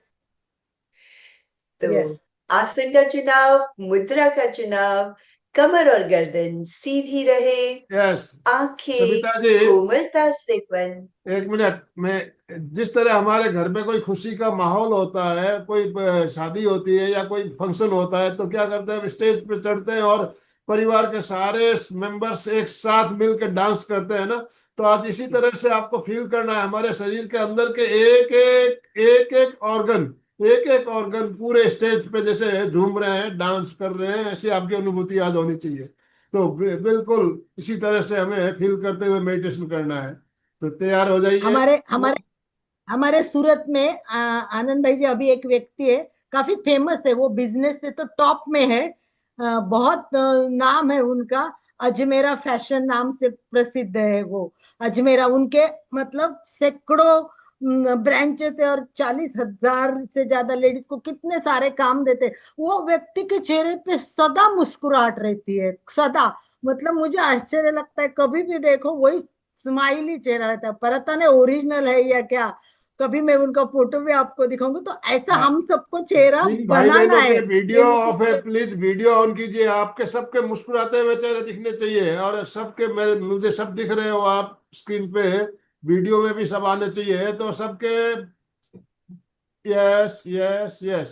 तो यस। आसन का चुनाव, मुद्रा का चुनाव, कमर और गर्दन सीधी रहे, यस आंखें सविता जी, कोमलता से बंद। एक मिनट में, जिस तरह हमारे घर में कोई खुशी का माहौल होता है, कोई शादी होती है या कोई फंक्शन होता है, तो क्या करते हैं, हम स्टेज पे चढ़ते हैं और परिवार के सारे मेंबर्स एक साथ मिलकर डांस करते हैं ना। तो आज इसी तरह से आपको फील करना है हमारे शरीर के अंदर के एक एक ऑर्गन पूरे स्टेज पे जैसे झूम रहे हैं, डांस कर रहे हैं, ऐसी आपकी अनुभूति आज होनी चाहिए। तो बिल्कुल इसी तरह से हमें फील करते हुए मेडिटेशन करना है। तो तैयार हो जाइए। हमारे हमारे हमारे सूरत में आनंद भाई जी अभी एक व्यक्ति है, काफी फेमस है, वो बिजनेस से तो टॉप में है। बहुत नाम है उनका। अजमेरा फैशन नाम से प्रसिद्ध है वो। अजमेरा उनके मतलब सैकड़ों ब्रांचेस है और 40,000 से ज्यादा लेडीज को कितने सारे काम देते हैं। वो व्यक्ति के चेहरे पे सदा मुस्कुराहट रहती है, सदा। मतलब मुझे आश्चर्य लगता है, कभी भी देखो वही स्माइली चेहरा रहता है। पता नहीं ओरिजिनल है या क्या। कभी मैं उनका फोटो भी आपको दिखाऊंगी। तो ऐसा हाँ, हम सबको चेहरा जिन भाई बनाना बहनों है। के वीडियो ये ऑफ है, निश्चित। प्लीज वीडियो ऑन कीजिए। आपके सबके मुस्कुराते हुए चेहरे दिखने चाहिए, और सबके, मेरे मुझे सब दिख रहे हो आप स्क्रीन पे, वीडियो में भी सब आने चाहिए तो सबके। Yes yes yes,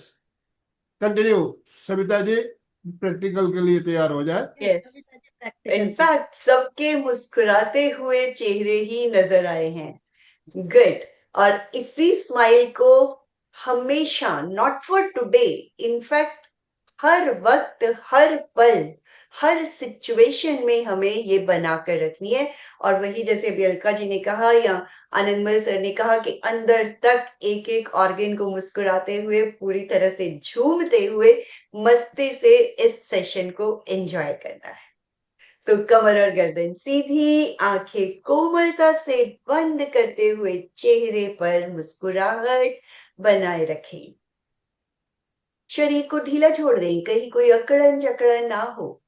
continue Savita ji, practical के लिए तैयार हो जाए। यस, कविता जी प्रैक्टिकल की। इनफैक्ट सबके मुस्कुराते हुए चेहरे ही नजर आए हैं। गुड। और इसी स्माइल को हमेशा, नॉट फॉर टुडे, इनफैक्ट हर वक्त, हर पल, हर सिचुएशन में हमें ये बनाकर रखनी है। और वही जैसे अभी अलका जी ने कहा या आनंदमल सर ने कहा कि अंदर तक एक एक ऑर्गन को मुस्कुराते हुए, पूरी तरह से झूमते हुए, मस्ती से इस सेशन को एंजॉय करना है। तो कमर और गर्दन सीधी, आंखें कोमलता से बंद करते हुए चेहरे पर मुस्कुराहट बनाए रखें। शरीर को ढीला छोड़ दें, कहीं कोई अकड़न जकड़न ना हो।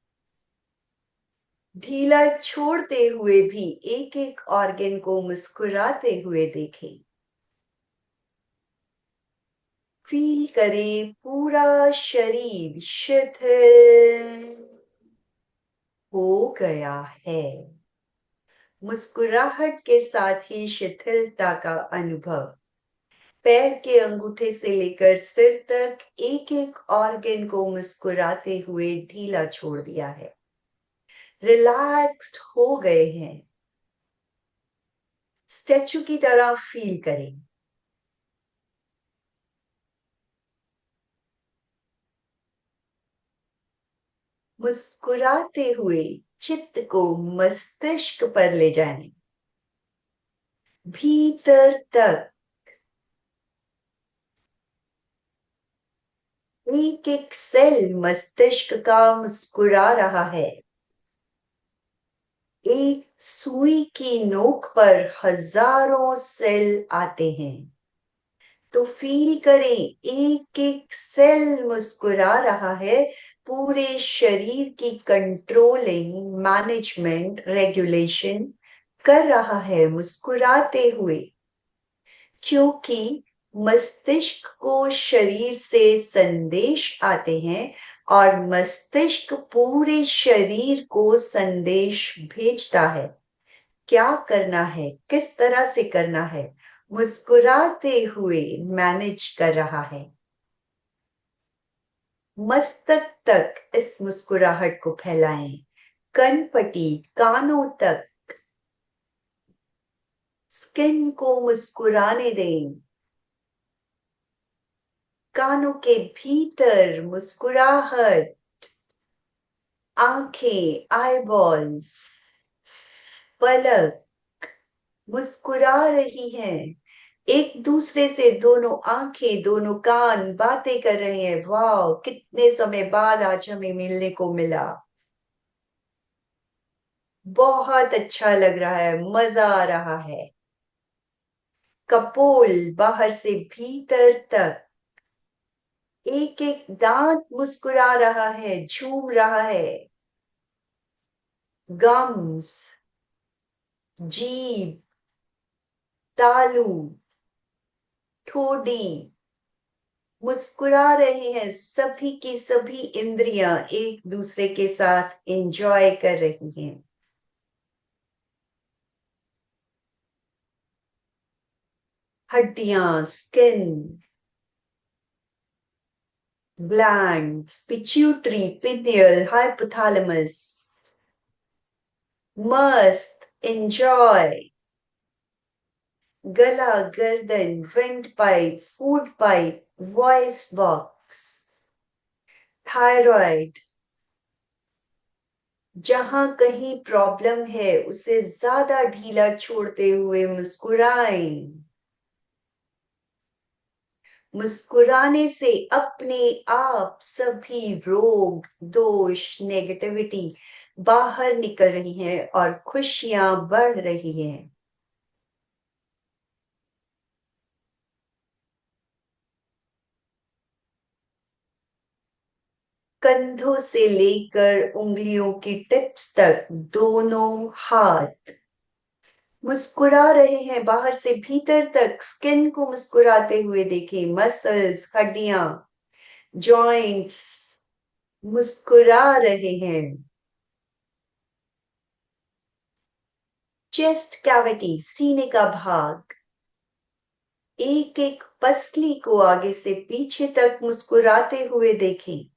ढीला छोड़ते हुए भी एक एक ऑर्गन को मुस्कुराते हुए देखें। फील करें पूरा शरीर शिथिल हो गया है। मुस्कुराहट के साथ ही शिथिलता का अनुभव। पैर के अंगूठे से लेकर सिर तक एक एक ऑर्गन को मुस्कुराते हुए ढीला छोड़ दिया है। रिलैक्स्ड हो गए हैं। स्टैचू की तरह फील करें। मुस्कुराते हुए चित्त को मस्तिष्क पर ले जाएं, भीतर तक। एक एक सेल मस्तिष्क का मुस्कुरा रहा है। एक सुई की नोक पर हजारों सेल आते हैं, तो फील करें एक एक सेल मुस्कुरा रहा है। पूरे शरीर की कंट्रोलिंग, मैनेजमेंट, रेगुलेशन कर रहा है मुस्कुराते हुए। क्योंकि मस्तिष्क को शरीर से संदेश आते हैं और मस्तिष्क पूरे शरीर को संदेश भेजता है। क्या करना है, किस तरह से करना है, मुस्कुराते हुए मैनेज कर रहा है। मस्तक तक इस मुस्कुराहट को फैलाएं, कनपटी, कानों तक। स्किन को मुस्कुराने दें। कानों के भीतर मुस्कुराहट। आंखें, आईबॉल्स, पलक मुस्कुरा रही हैं। एक दूसरे से दोनों आंखें, दोनों कान बातें कर रहे हैं। वाह, कितने समय बाद आज हमें मिलने को मिला। बहुत अच्छा लग रहा है, मजा आ रहा है। कपोल बाहर से भीतर तक, एक एक दांत मुस्कुरा रहा है, झूम रहा है। गम्स, जीभ, तालू, ठोड़ी मुस्कुरा रहे हैं। सभी की सभी इंद्रियां एक दूसरे के साथ एंजॉय कर रही हैं। हड्डियां, skin, glands, pituitary, pineal, hypothalamus, मस्त एंजॉय। गला, गर्दन, went pipe, food pipe, voice box, thyroid. जहां कहीं प्रॉब्लम है उसे ज्यादा ढीला छोड़ते हुए मुस्कुराएं। मुस्कुराने से अपने आप सभी रोग, दोष, नेगेटिविटी बाहर निकल रही हैं और खुशियां बढ़ रही हैं। कंधों से लेकर उंगलियों की टिप्स तक दोनों हाथ मुस्कुरा रहे हैं, बाहर से भीतर तक। स्किन को मुस्कुराते हुए देखें। मसल्स, हड्डियां, जॉइंट्स मुस्कुरा रहे हैं। चेस्ट कैविटी, सीने का भाग, एक एक पसली को आगे से पीछे तक मुस्कुराते हुए देखें।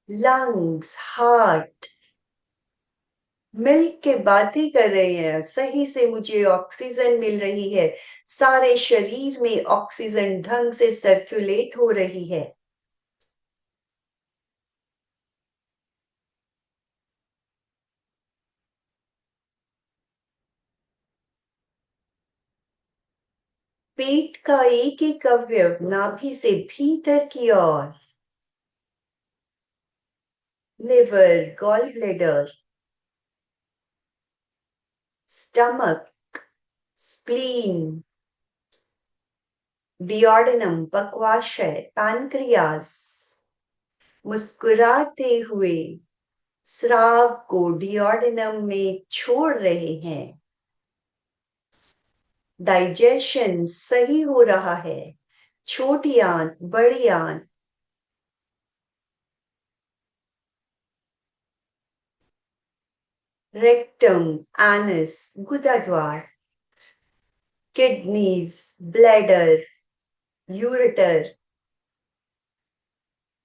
लंग्स, हार्ट मिल के बातें कर रहे हैं। सही से मुझे ऑक्सीजन मिल रही है, सारे शरीर में ऑक्सीजन ढंग से सर्कुलेट हो रही है। पेट का एक एक अवयव नाभि से भीतर की ओर, liver, gall bladder, stomach, spleen, duodenum, पक्वाशय, पैनक्रियास मुस्कुराते हुए स्राव को डियोडेनम में छोड़ रहे हैं। डाइजेशन सही हो रहा है। छोटी आंत, बड़ी आंत, रेक्टम, एनस, गुदाद्वार, kidneys, bladder, ureter,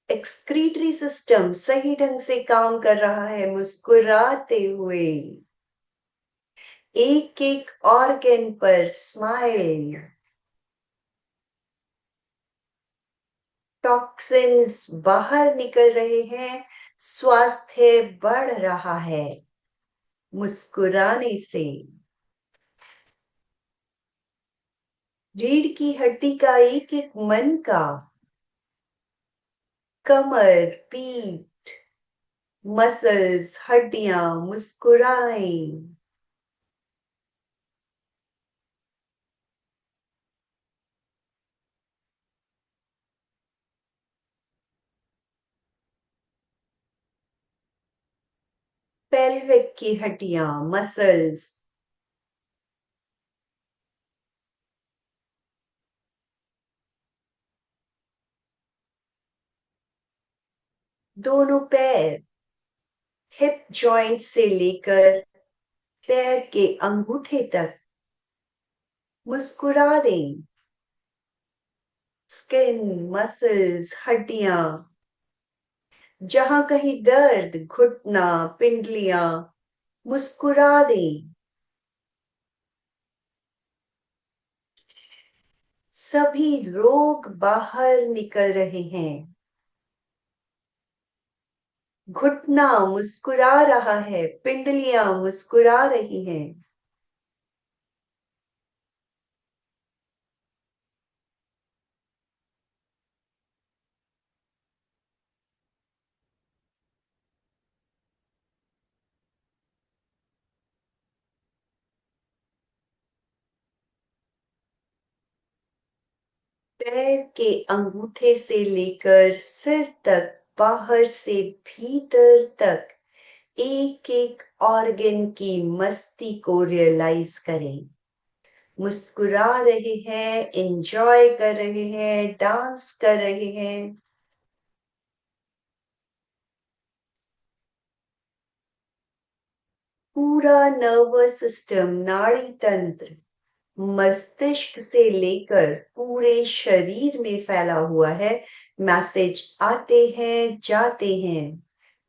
excretory system सही ढंग से काम कर रहा है। मुस्कुराते हुए एक एक ऑर्गन पर स्माइल। टॉक्सिन्स बाहर निकल रहे हैं, स्वास्थ्य बढ़ रहा है मुस्कुराने से। रीढ़ की हड्डी का एक एक मन का, कमर, पीठ, मसल्स, हड्डियां मुस्कुराएं। पेल्विक की हड्डियां, मसल्स, दोनों पैर, हिप जॉइंट से लेकर पैर के अंगूठे तक मुस्कुरा दें। स्किन, मसल्स, हड्डियां, जहां कहीं दर्द, घुटना, पिंडलियां मुस्कुरा दें। सभी रोग बाहर निकल रहे हैं। घुटना मुस्कुरा रहा है, पिंडलियां मुस्कुरा रही हैं। पैर के अंगूठे से लेकर सिर तक, बाहर से भीतर तक एक एक ऑर्गन की मस्ती को रियलाइज करें। मुस्कुरा रहे हैं, एंजॉय कर रहे हैं, डांस कर रहे हैं। पूरा नर्वस सिस्टम, नाड़ी तंत्र मस्तिष्क से लेकर पूरे शरीर में फैला हुआ है। मैसेज आते हैं, जाते हैं,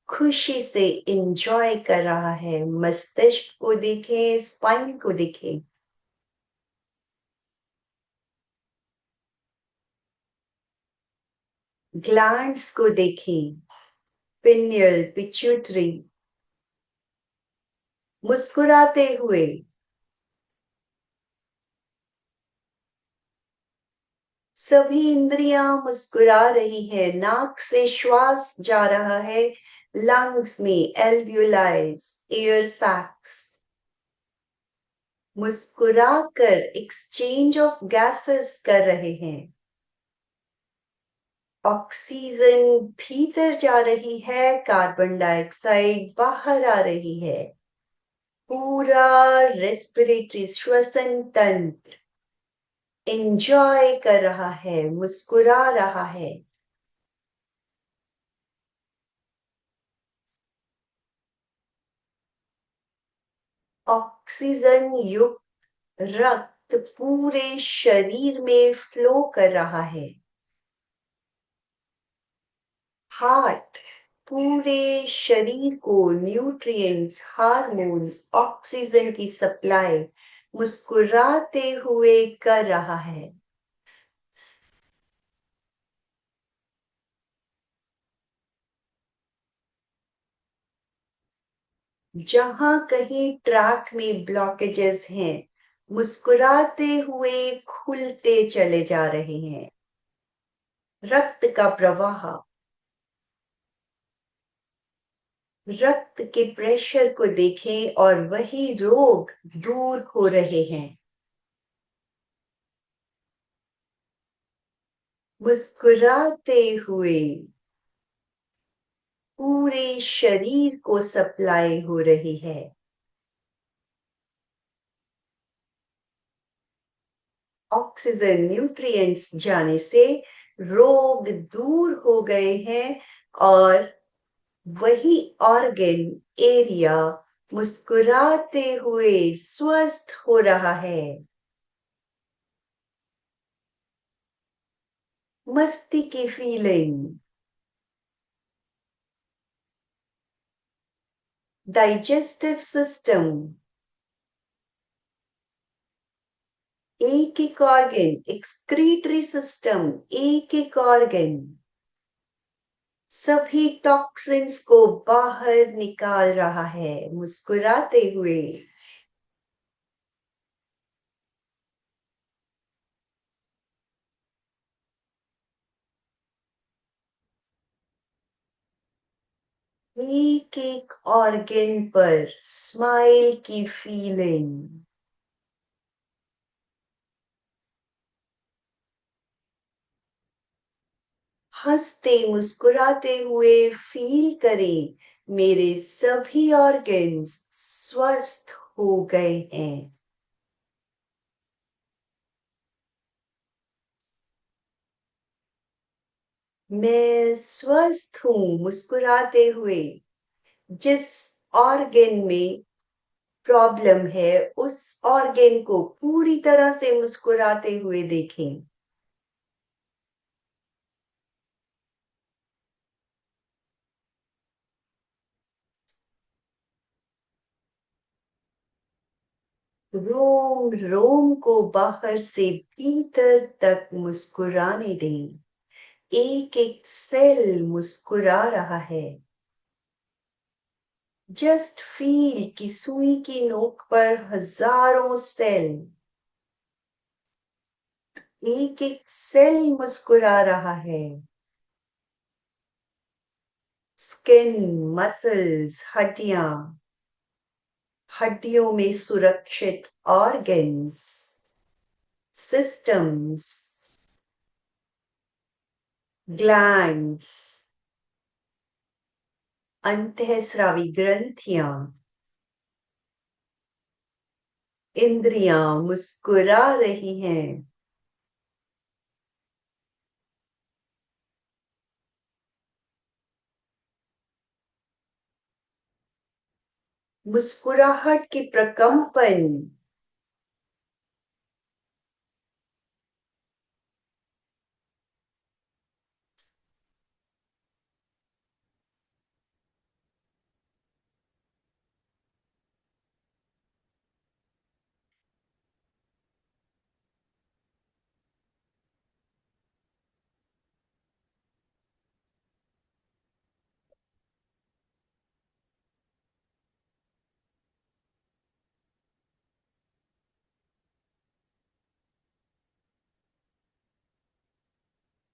खुशी से एंजॉय कर रहा है। मस्तिष्क को देखें, स्पाइन को देखें। ग्लैंड्स को देखें, पिनियल, पिट्यूटरी। मुस्कुराते हुए सभी इंद्रियां मुस्कुरा रही है। नाक से श्वास जा रहा है लंग्स में, एल्वियोलाइज, एयर सैक्स। मुस्कुराकर एक्सचेंज ऑफ गैसेस कर रहे हैं। ऑक्सीजन भीतर जा रही है, कार्बन डाइऑक्साइड बाहर आ रही है। पूरा रेस्पिरेटरी श्वसन तंत्र एंजॉय कर रहा है, मुस्कुरा रहा है। ऑक्सीजन युक्त रक्त पूरे शरीर में फ्लो कर रहा है। हार्ट पूरे शरीर को न्यूट्रिएंट्स, हार्मोन्स, ऑक्सीजन की सप्लाई मुस्कुराते हुए कर रहा है। जहां कहीं ट्रैक में ब्लॉकेजेस हैं, मुस्कुराते हुए खुलते चले जा रहे हैं। रक्त का प्रवाह, रक्त के प्रेशर को देखें और वही रोग दूर हो रहे हैं। मुस्कुराते हुए पूरे शरीर को सप्लाई हो रही है। ऑक्सीजन, न्यूट्रिएंट्स जाने से रोग दूर हो गए हैं और वही ऑर्गन एरिया मुस्कुराते हुए स्वस्थ हो रहा है। मस्ती की फीलिंग, डाइजेस्टिव सिस्टम, एक एक ऑर्गन, एक्सक्रीटरी सिस्टम, एक एक ऑर्गन सभी टॉक्सिन्स को बाहर निकाल रहा है मुस्कुराते हुए। एक एक ऑर्गन पर स्माइल की फीलिंग। हंसते मुस्कुराते हुए फील करें, मेरे सभी ऑर्गन्स स्वस्थ हो गए हैं। मैं स्वस्थ हूं मुस्कुराते हुए। जिस ऑर्गन में प्रॉब्लम है उस ऑर्गन को पूरी तरह से मुस्कुराते हुए देखें। रोम रोम को बाहर से भीतर तक मुस्कुराने दें। एक एक सेल मुस्कुरा रहा है। जस्ट फील कि सुई की नोक पर हजारों सेल, एक एक सेल मुस्कुरा रहा है। स्किन, मसल्स, हड्डियां, हड्डियों में सुरक्षित ऑर्गन्स, सिस्टम्स ग्लैंड्स, अंतःस्रावी ग्रंथियां, इंद्रियां मुस्कुरा रही हैं। मुस्कुराहट के प्रकंपन,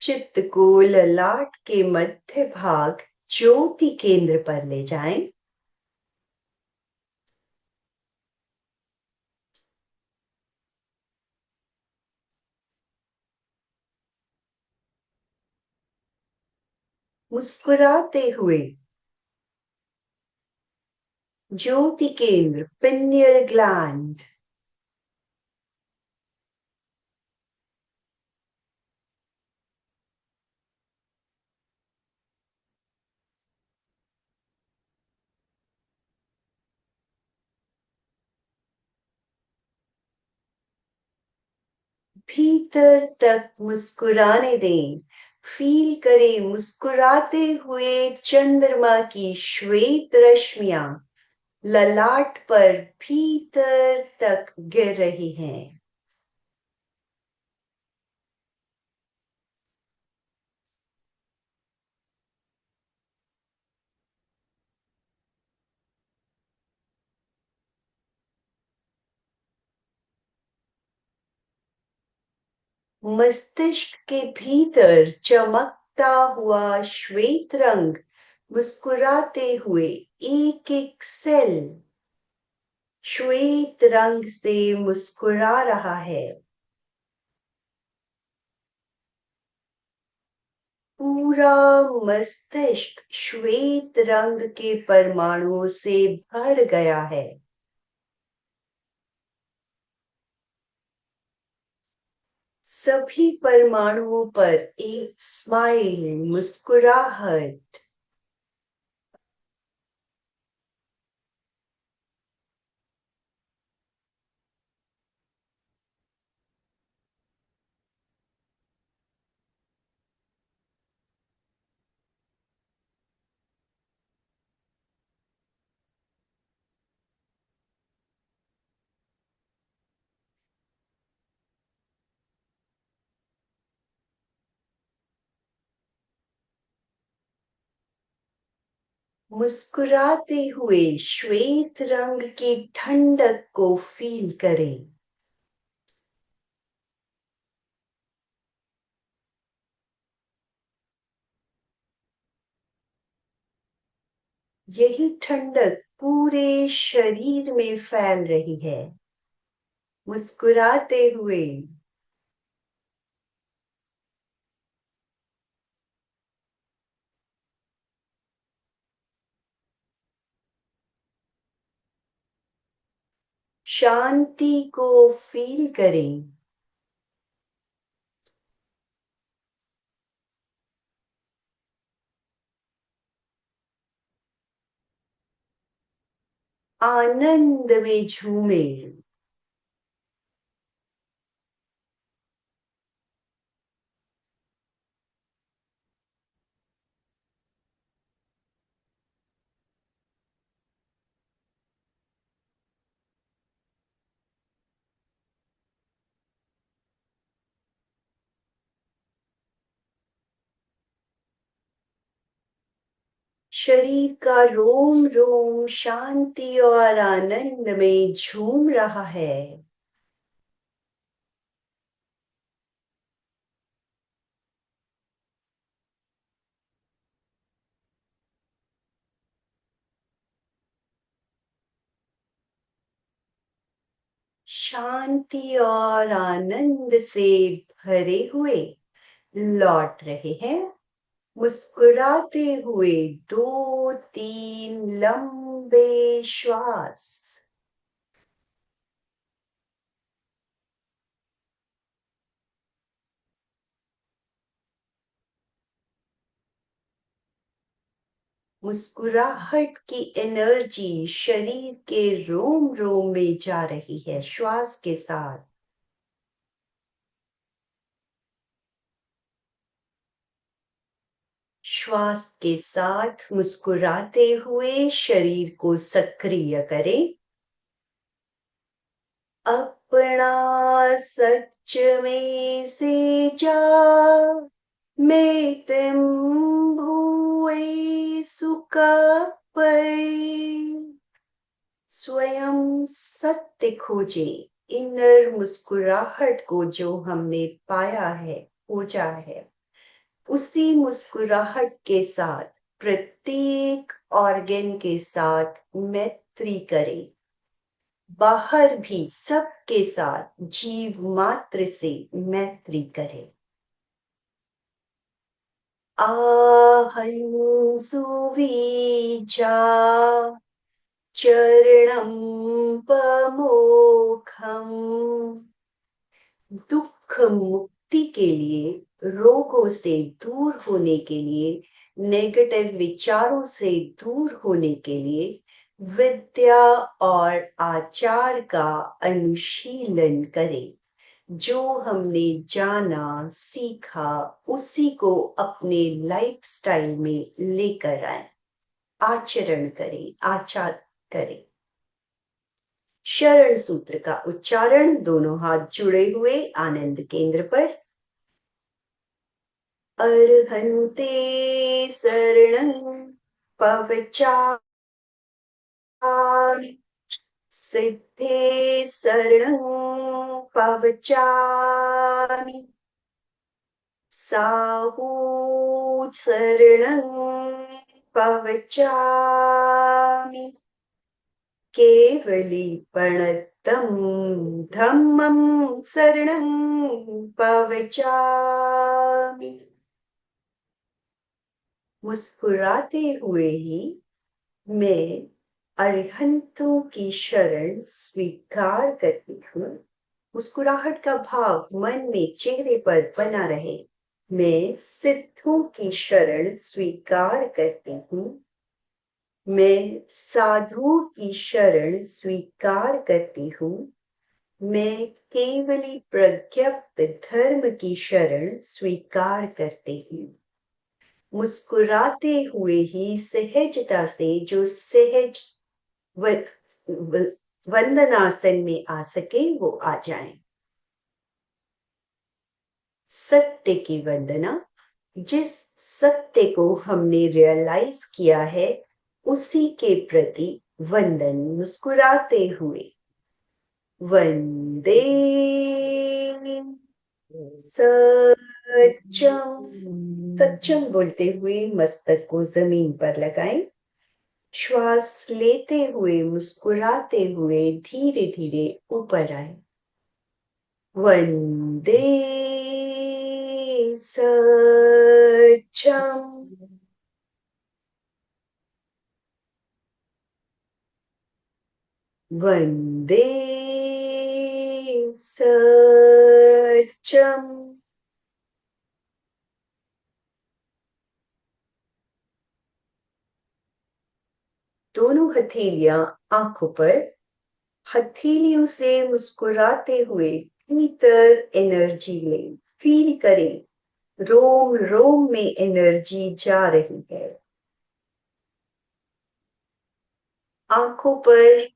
चित्त को ललाट के मध्य भाग ज्योति केंद्र पर ले जाएं। मुस्कुराते हुए ज्योति केंद्र पिनियल ग्लैंड, भीतर तक मुस्कुराने दें। फील करें मुस्कुराते हुए चंद्रमा की श्वेत रश्मियां ललाट पर भीतर तक गिर रही हैं। मस्तिष्क के भीतर चमकता हुआ श्वेत रंग मुस्कुराते हुए एक एक सेल श्वेत रंग से मुस्कुरा रहा है। पूरा मस्तिष्क श्वेत रंग के परमाणुओं से भर गया है। सभी परमाणुओं पर एक स्माइल, मुस्कुराहट। मुस्कुराते हुए श्वेत रंग की ठंडक को फील करें। यही ठंडक पूरे शरीर में फैल रही है। मुस्कुराते हुए शांति को फील करें। आनंद में झूमें। शरीर का रोम रोम शांति और आनंद में झूम रहा है। शांति और आनंद से भरे हुए लौट रहे हैं। मुस्कुराते हुए 2-3 लंबे श्वास। मुस्कुराहट की एनर्जी शरीर के रोम रोम में जा रही है श्वास के साथ। श्वास के साथ मुस्कुराते हुए शरीर को सक्रिय करें। अपना सच में से जा मैं भुए सुकपै। स्वयं सत्य खोजे, इनर मुस्कुराहट को जो हमने पाया है, खोजा है, उसी मुस्कुराहट के साथ प्रत्येक ऑर्गन के साथ मैत्री करें। बाहर भी सबके साथ जीव मात्र से मैत्री करें। आहं सुविजा चरणं पमोखम। दुख मुक्ति के लिए, रोगों से दूर होने के लिए, नेगेटिव विचारों से दूर होने के लिए विद्या और आचार का अनुशीलन करें। जो हमने जाना सीखा उसी को अपने लाइफस्टाइल में लेकर आए, आचरण करें, आचार करें। शरण सूत्र का उच्चारण, दोनों हाथ जुड़े हुए आनंद केंद्र पर। अर्हन्ते शरणं पवचामि, सिद्धे शरणं पवचामि, साहू शरणं पवचामि, केवली प्रणतम धम्मं शरणं पवचामि। मुस्कुराते हुए ही मैं अरिहंतों की शरण स्वीकार करती हूँ। मुस्कुराहट का भाव मन में चेहरे पर बना रहे। मैं सिद्धों की शरण स्वीकार करती हूँ। मैं साधुओं की शरण स्वीकार करती हूँ। मैं केवली प्रज्ञप्त धर्म की शरण स्वीकार करती हूँ। मुस्कुराते हुए ही सहजता से जो सहज वंदनासन में आ सके वो आ जाए। सत्य की वंदना, जिस सत्य को हमने रियलाइज किया है उसी के प्रति वंदन। मुस्कुराते हुए वंदे सच्चम। सच्चम बोलते हुए मस्तक को जमीन पर लगाएं। श्वास लेते हुए मुस्कुराते हुए धीरे धीरे ऊपर आए। वंदे सच्चम। वंदे सच्चम। दोनों हथेलियां आंखों पर, हथेलियों से मुस्कुराते हुए भीतर एनर्जी लें। फील करें रोम रोम में एनर्जी जा रही है। आंखों पर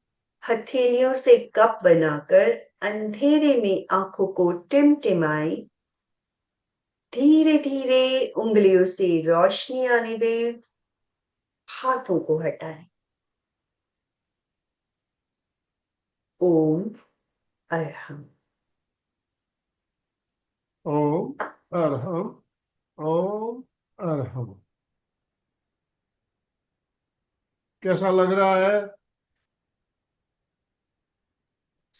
हथेलियों से कप बनाकर अंधेरे में आंखों को टिमटिमाएं। धीरे धीरे उंगलियों से रोशनी आने दें। हाथों को हटाएं। ओम अरहम। ओम अरहम। ओम अरहम। कैसा लग रहा है?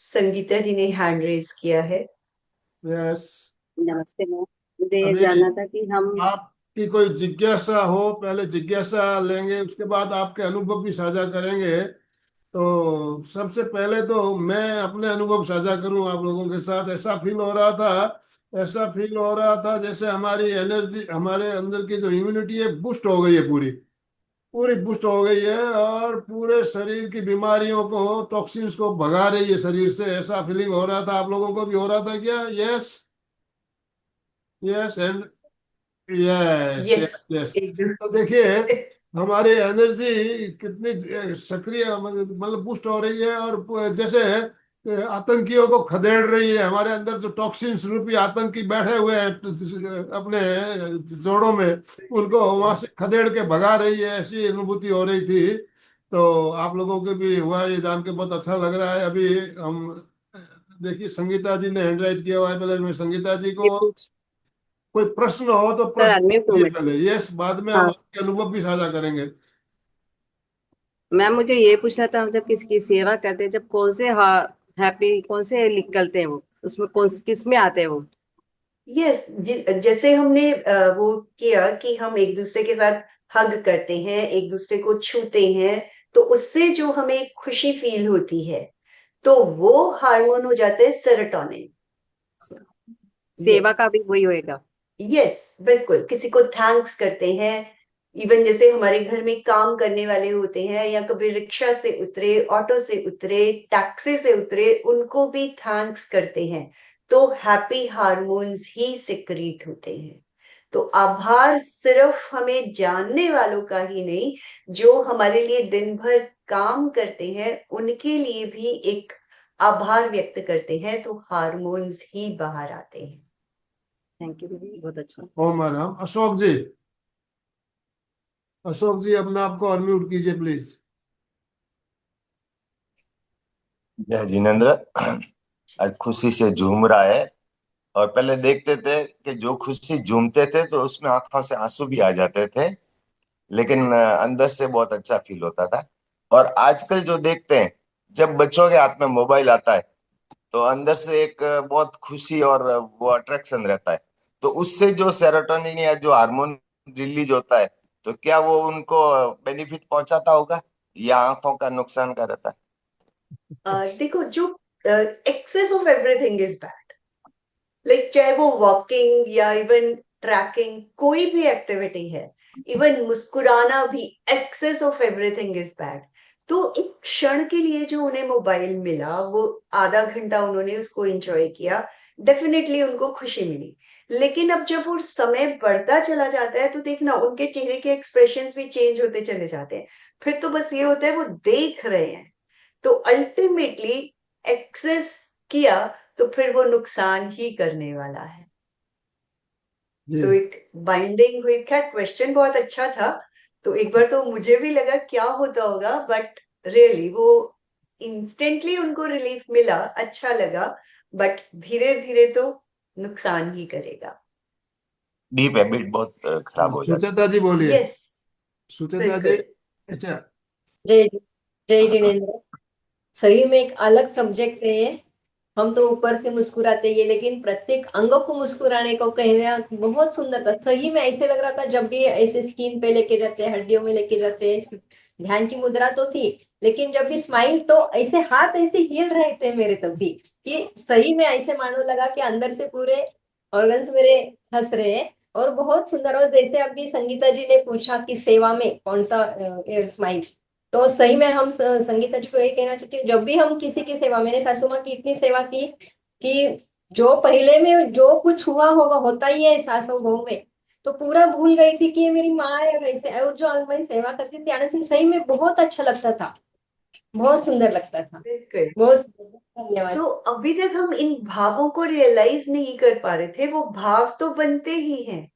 संगीता जी ने हैंड रेज किया है। यस। नमस्ते मैम, मुझे ये अभी जानना था कि हम आप कि कोई जिज्ञासा हो, पहले जिज्ञासा लेंगे, उसके बाद आपके अनुभव भी साझा करेंगे। तो सबसे पहले तो मैं अपने अनुभव साझा करूं आप लोगों के साथ। ऐसा फील हो रहा था जैसे हमारी एनर्जी, हमारे अंदर की जो इम्यूनिटी है बूस्ट हो गई है, पूरी पूरी बूस्ट हो गई है, और पूरे शरीर की बीमारियों को, टॉक्सिन्स को भगा रही है शरीर से। ऐसा फीलिंग हो रहा था। आप लोगों को भी हो रहा था क्या? Yes, yes and yes, yes, yes, yes. एकदम। तो देखिए हमारी एनर्जी कितनी सक्रिय, मतलब बूस्ट हो रही है, और जैसे आतंकियों को खदेड़ रही है। हमारे अंदर जो टॉक्सिन्स रूपी आतंकी बैठे हुए हैं अपने जोड़ों में, उनको वहां से खदेड़ के भगा रही है, ऐसी अनुभूति हो रही थी। तो आप लोगों को भी हुआ, ये जान के बहुत अच्छा लग रहा है। अभी हम देखिए संगीता जी ने हैंड राइज किया हुआ है, पहले मैं संगीता जी ये को, पूछ कोई प्रश्न हो तो सर, प्रश्न अनम्यूट हूँ कीजिए मैं। पहले। यस, बाद में हम हाँ, आपके अनुभव भी साझा करेंगे। मैम मुझे ये पूछना था, हम जब किसी की सेवा करते हैं, जब कौन से हैप्पी कौन से निकलते हैं वो, उसमें कौन किस में आते हैं वो? यस, जैसे हमने वो किया कि हम एक दूसरे के साथ हग करते हैं, एक दूसरे को छूते हैं, तो उससे जो हमें खुशी फील होती है, तो वो हार्मोन हो जाता है सेरोटोनिन। सेवा यस, का भी वही होएगा? यस, बिल्कुल। किसी को थैंक्स करते हैं, इवन जैसे हमारे घर में काम करने वाले होते हैं, या कभी रिक्शा से उतरे, ऑटो से उतरे, टैक्सी से उतरे, उनको भी थैंक्स करते हैं, तो हैप्पी हार्मोन्स ही सिक्रीट होते हैं। तो आभार सिर्फ हमें जानने वालों का ही नहीं, जो हमारे लिए दिन भर काम करते हैं उनके लिए भी एक आभार व्यक्त करते हैं, तो हार्मोन्स ही बाहर आते हैं। थैंक यू दीदी, बहुत अच्छा। ओम राम। अशोक जी, अशोक जी अपने आप को अनम्यूट कीजिए प्लीज। जय जिनेन्द्र। आज खुशी से झूम रहा है। और पहले देखते थे कि जो खुशी झूमते थे तो उसमें आंखों से आंसू भी आ जाते थे, लेकिन अंदर से बहुत अच्छा फील होता था। और आजकल जो देखते हैं, जब बच्चों के हाथ में मोबाइल आता है तो अंदर से एक बहुत खुशी और वो अट्रैक्शन रहता है। तो उससे जो सेरोटोनिन या जो हार्मोन रिलीज होता है, तो क्या वो उनको बेनिफिट पहुंचाता होगा या आंखों का नुकसान का रहता है? देखो, जो excess of everything is bad. Like चाहे वो वॉकिंग या इवन ट्रैकिंग, कोई भी एक्टिविटी है, इवन मुस्कुराना भी, excess of everything is bad. तो एक क्षण के लिए जो उन्हें मोबाइल मिला, वो आधा घंटा उन्होंने उसको एंजॉय किया, डेफिनेटली उनको खुशी मिली। लेकिन अब जब वो समय बढ़ता चला जाता है, तो देखना उनके चेहरे के एक्सप्रेशंस भी चेंज होते चले जाते हैं। फिर तो बस ये होता है वो देख रहे हैं। तो अल्टीमेटली एक्सेस किया तो फिर वो नुकसान ही करने वाला है। जी, तो एक बाइंडिंग हुई। खैर, क्वेश्चन बहुत अच्छा था। तो एक बार तो मुझे भी लगा क्या होता होगा, बट रियली वो इंस्टेंटली उनको रिलीफ मिला, अच्छा लगा। बट धीरे धीरे तो नुकसान ही करेगा। डीप हैबिट बहुत खराब हो जाती सुचेता जी बोलिए। यस, सुचेता जी। बिल्कुल। अच्छा। जय जय जिनेन्द्र। सही में एक अलग सब्जेक्ट है ये। हम तो ऊपर से मुस्कुराते ही, लेकिन प्रत्येक अंग को मुस्कुराने को कहना बहुत सुंदर था। सही में ऐसे लग रहा था, जब भी ऐसे स्किन पे लेके जाते हैं, हड्डियों में लेके जाते हैं, ध्यान की मुद्रा तो थी, लेकिन जब भी स्माइल, तो ऐसे हाथ ऐसे हिल रहे थे मेरे तब भी, कि सही में ऐसे मानो लगा कि अंदर से पूरे ऑर्गन्स मेरे हंस रहे हैं। और बहुत सुंदर। और जैसे अभी संगीता जी ने पूछा कि सेवा में कौन सा स्माइल, तो सही में हम संगीता जी को ये कहना चाहती हूँ, जब भी हम किसी की सेवा, मैंने सासू माँ की इतनी सेवा की कि जो पहले में जो कुछ हुआ होगा, होता ही है सासू बहू में, तो पूरा भूल गई थी कि ये मेरी माँ है। और ऐसे, और जो मैं सेवा करती थी आनंद से, सही में बहुत अच्छा लगता था, बहुत सुंदर लगता था। बिल्कुल। बहुत धन्यवाद। तो अभी तक हम इन भावों को रियलाइज नहीं कर पा रहे थे, वो भाव तो बनते ही हैं।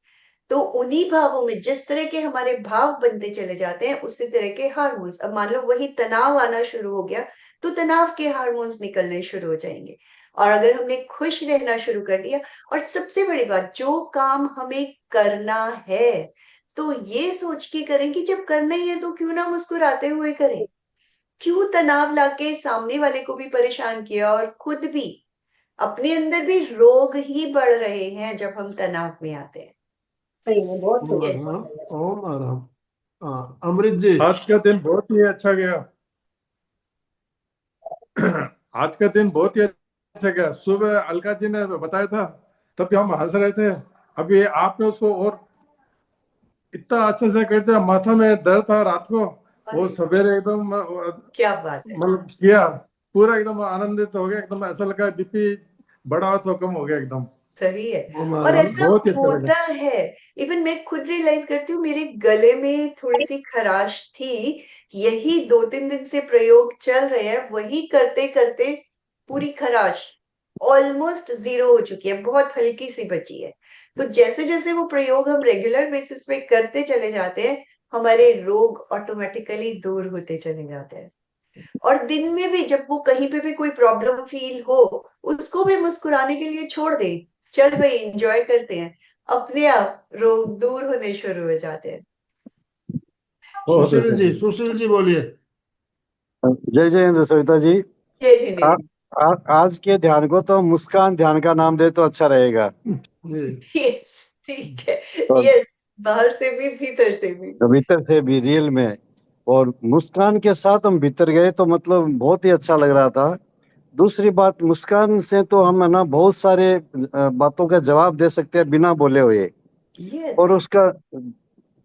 तो उन्हीं भावों में जिस तरह के हमारे भाव बनते चले जाते हैं, उसी तरह के हार्मोन्स, अब मान लो वही तनाव आना शुरू हो गया, तो तनाव के हार्मोन्स निकलने शुरू हो जाएंगे। और अगर हमने खुश रहना शुरू कर दिया, और सबसे बड़ी बात, जो काम हमें करना है, तो ये सोच के करें कि जब करना ही है तो क्यों ना मुस्कुराते हुए करें। क्यों तनाव लाके सामने वाले को भी परेशान किया, और खुद भी, अपने अंदर भी रोग ही बढ़ रहे हैं जब हम तनाव में आते हैं। सही में बहुत ओम सुंदर। अरहम ओम अरहम। हाँ, अमृत जी। आज का दिन बहुत ही अच्छा गया। आज का दिन बहुत ही अच्छा गया। सुबह अलका जी ने बताया था, तब भी हम हंस रहे थे। अभी आपने उसको और इतना अच्छे से कर दिया। माथा में दर्द था रात को, वो अरे सवेरे एकदम क्या बात है। मतलब किया, पूरा एकदम आनंदित हो गया। एकदम ऐसा लगा बीपी बढ़ा हो तो कम हो गया एकदम। सही है। ओम और अरहम। ऐसा बहुत ही अच्छा लगा। होता है, इवन मैं खुद रियलाइज करती हूँ, मेरे गले में थोड़ी सी खराश थी। यही 2-3 दिन से प्रयोग चल रहे हैं, वही करते करते पूरी खराश ऑलमोस्ट जीरो हो चुकी है, बहुत हल्की सी बची है। तो जैसे जैसे वो प्रयोग हम रेगुलर बेसिस पे करते चले जाते हैं, हमारे रोग ऑटोमेटिकली दूर होते चले जाते हैं। और दिन में भी जब वो कहीं पे भी कोई प्रॉब्लम फील हो, उसको भी मुस्कुराने के लिए छोड़ दे, चल भाई एंजॉय करते हैं, अपने आप रोग दूर होने शुरू हो जाते हैं। बहुत सुशील अच्छा जी, जी। सुशील जी बोलिए। जय जयेंद्र सविता जी। जय आ, जिनेन्द्र। आज के ध्यान को तो मुस्कान ध्यान का नाम दे तो अच्छा रहेगा। जी। यस, ठीक है। और यस, बाहर से भी भीतर से भी। भीतर से भी रियल में, और मुस्कान के साथ हम भीतर गए तो मतलब बहुत ही अच्छा लग रहा था। दूसरी बात, मुस्कान से तो हम है ना बहुत सारे बातों का जवाब दे सकते हैं बिना बोले हुए। और यस, उसका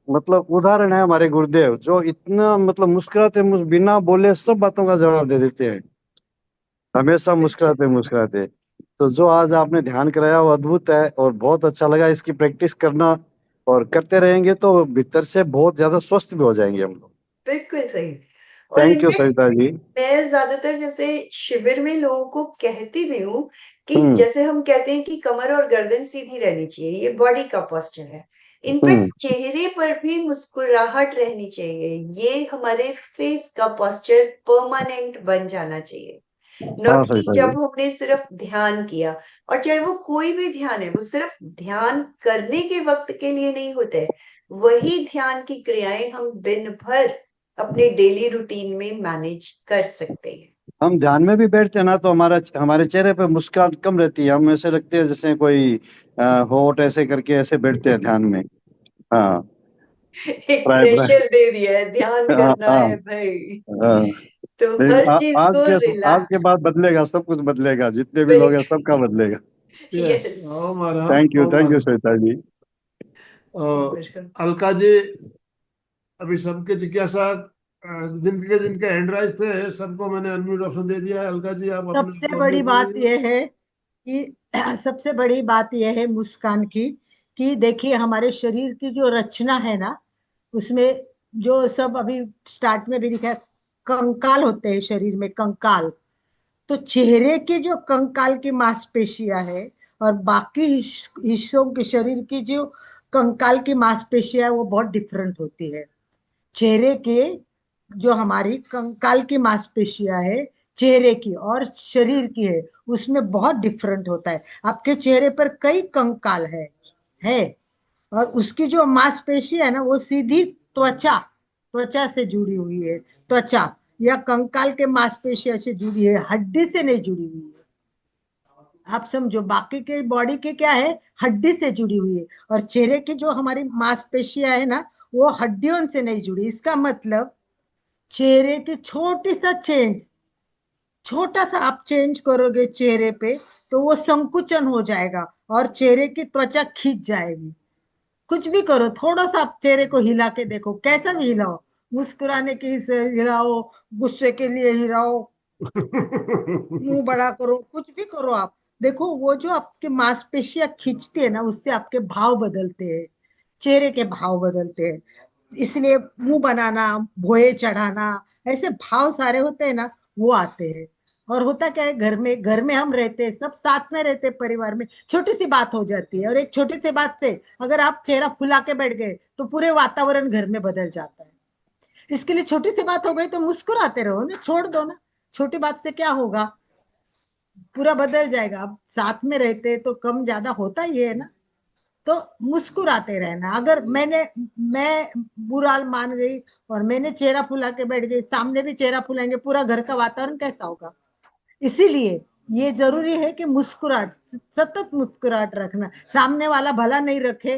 मतलब उदाहरण है हमारे गुरुदेव, जो इतना मतलब मुस्कुराते बिना बोले सब बातों का जवाब दे देते हैं, हमेशा बिल्कुल। मुस्कुराते मुस्कुराते। तो जो आज आपने ध्यान कराया वो अद्भुत है और बहुत अच्छा लगा। इसकी प्रैक्टिस करना और करते रहेंगे तो भीतर से बहुत ज्यादा स्वस्थ भी हो जाएंगे हम लोग। बिल्कुल सही। और thank you in fact Savita ji. मैं ज्यादातर जैसे शिविर में लोगों को कहती भी हूँ कि हम्म। जैसे हम कहते हैं कि कमर और गर्दन सीधी रहनी चाहिए, ये बॉडी का पोस्चर है। हम्म। इनफैक्ट चेहरे पर भी मुस्कुराहट रहनी चाहिए, ये हमारे फेस का पोस्चर परमानेंट बन जाना चाहिए। हाँ नॉट कि सविता जब जी। हमने सिर्फ ध्यान किया, और चाहे वो कोई भी ध्यान है, वो सिर्फ ध्यान करने के वक्त के लिए नहीं होते। वही ध्यान की क्रियाएं हम दिन भर अपने डेली रूटीन में मैनेज कर सकते हैं। हम ध्यान में भी बैठते हैं ना तो हमारे चेहरे पे मुस्कान कम रहती है। हम ऐसे लगते हैं जैसे कोई होठ ऐसे करके ऐसे बैठते हैं ध्यान में। हाँ। एक प्राय प्राय। प्रेशर दे दिया है, ध्यान हाँ करना हाँ है भाई। हाँ। तो लेकिन हर चीज को आज के रिलैक्स। बाद बदलेगा, सब कुछ बदलेगा, जितने भी लोग हैं बिल्कुल। सबका बदलेगा। यस। यस। ओम अरहम ओम थैंक यू अरहम। श्वेता जी। बिल्कुल। अलका जी, अभी सबके जिज्ञासा जिनके जिनके हैंड राइज थे सबको मैंने अनम्यूट ऑप्शन दे दिया है। अलका जी, आप अपने सबसे टॉपिक बड़ी बात बोलिए। यह है कि सबसे बड़ी बात यह है मुस्कान की, कि देखिए हमारे शरीर की जो रचना है ना, उसमें जो सब अभी स्टार्ट में भी दिखा है, कंकाल होते हैं शरीर में, कंकाल। तो चेहरे के जो कंकाल की मांसपेशियां है और बाकी हिस्सों के शरीर की जो कंकाल की मांसपेशियां है, वो बहुत डिफरेंट होती है। चेहरे के जो हमारी कंकाल की मांसपेशियां है चेहरे की और शरीर की है, उसमें बहुत डिफरेंट होता है। आपके चेहरे पर कई कंकाल है। और उसकी जो मांसपेशी है ना, वो सीधी त्वचा त्वचा से जुड़ी हुई है। त्वचा या कंकाल के मांसपेशियों से जुड़ी है, हड्डी से नहीं जुड़ी हुई है। आप समझो, बाकी के बॉडी के क्या है, हड्डी से जुड़ी हुई है। और चेहरे की जो हमारी मांसपेशियां है ना, वो हड्डियों से नहीं जुड़ी। इसका मतलब चेहरे की छोटी सा चेंज, छोटा सा आप चेंज करोगे चेहरे पे, तो वो संकुचन हो जाएगा और चेहरे की त्वचा खींच जाएगी। कुछ भी करो, थोड़ा सा आप चेहरे को हिला के देखो, कैसा भी हिलाओ, मुस्कुराने के से हिलाओ, गुस्से के लिए हिलाओ, मुंह बड़ा करो, कुछ भी करो आप, देखो वो जो आपकी मांसपेशियां खींचती है ना, उससे आपके भाव बदलते हैं, चेहरे के भाव बदलते हैं। इसलिए मुंह बनाना, भोए चढ़ाना, ऐसे भाव सारे होते हैं ना, वो आते हैं। और होता क्या है, घर में हम रहते हैं, सब साथ में रहते हैं, परिवार में छोटी सी बात हो जाती है, और एक छोटी सी बात से अगर आप चेहरा फुला के बैठ गए तो पूरे वातावरण घर में बदल जाता है। इसके लिए छोटी सी बात हो गई तो मुस्कुराते रहो ना, छोड़ दो ना, छोटी बात से क्या होगा, पूरा बदल जाएगा। अब साथ में रहते तो कम ज्यादा होता ही है ना। तो मुस्कुराते रहना। अगर मैं बुरा मान गई और मैंने चेहरा फुला के बैठ गई, सामने भी चेहरा फुलाएंगे, पूरा घर का वातावरण कैसा होगा। इसीलिए ये जरूरी है कि मुस्कुराहट, सतत मुस्कुराहट रखना। सामने वाला भला नहीं रखे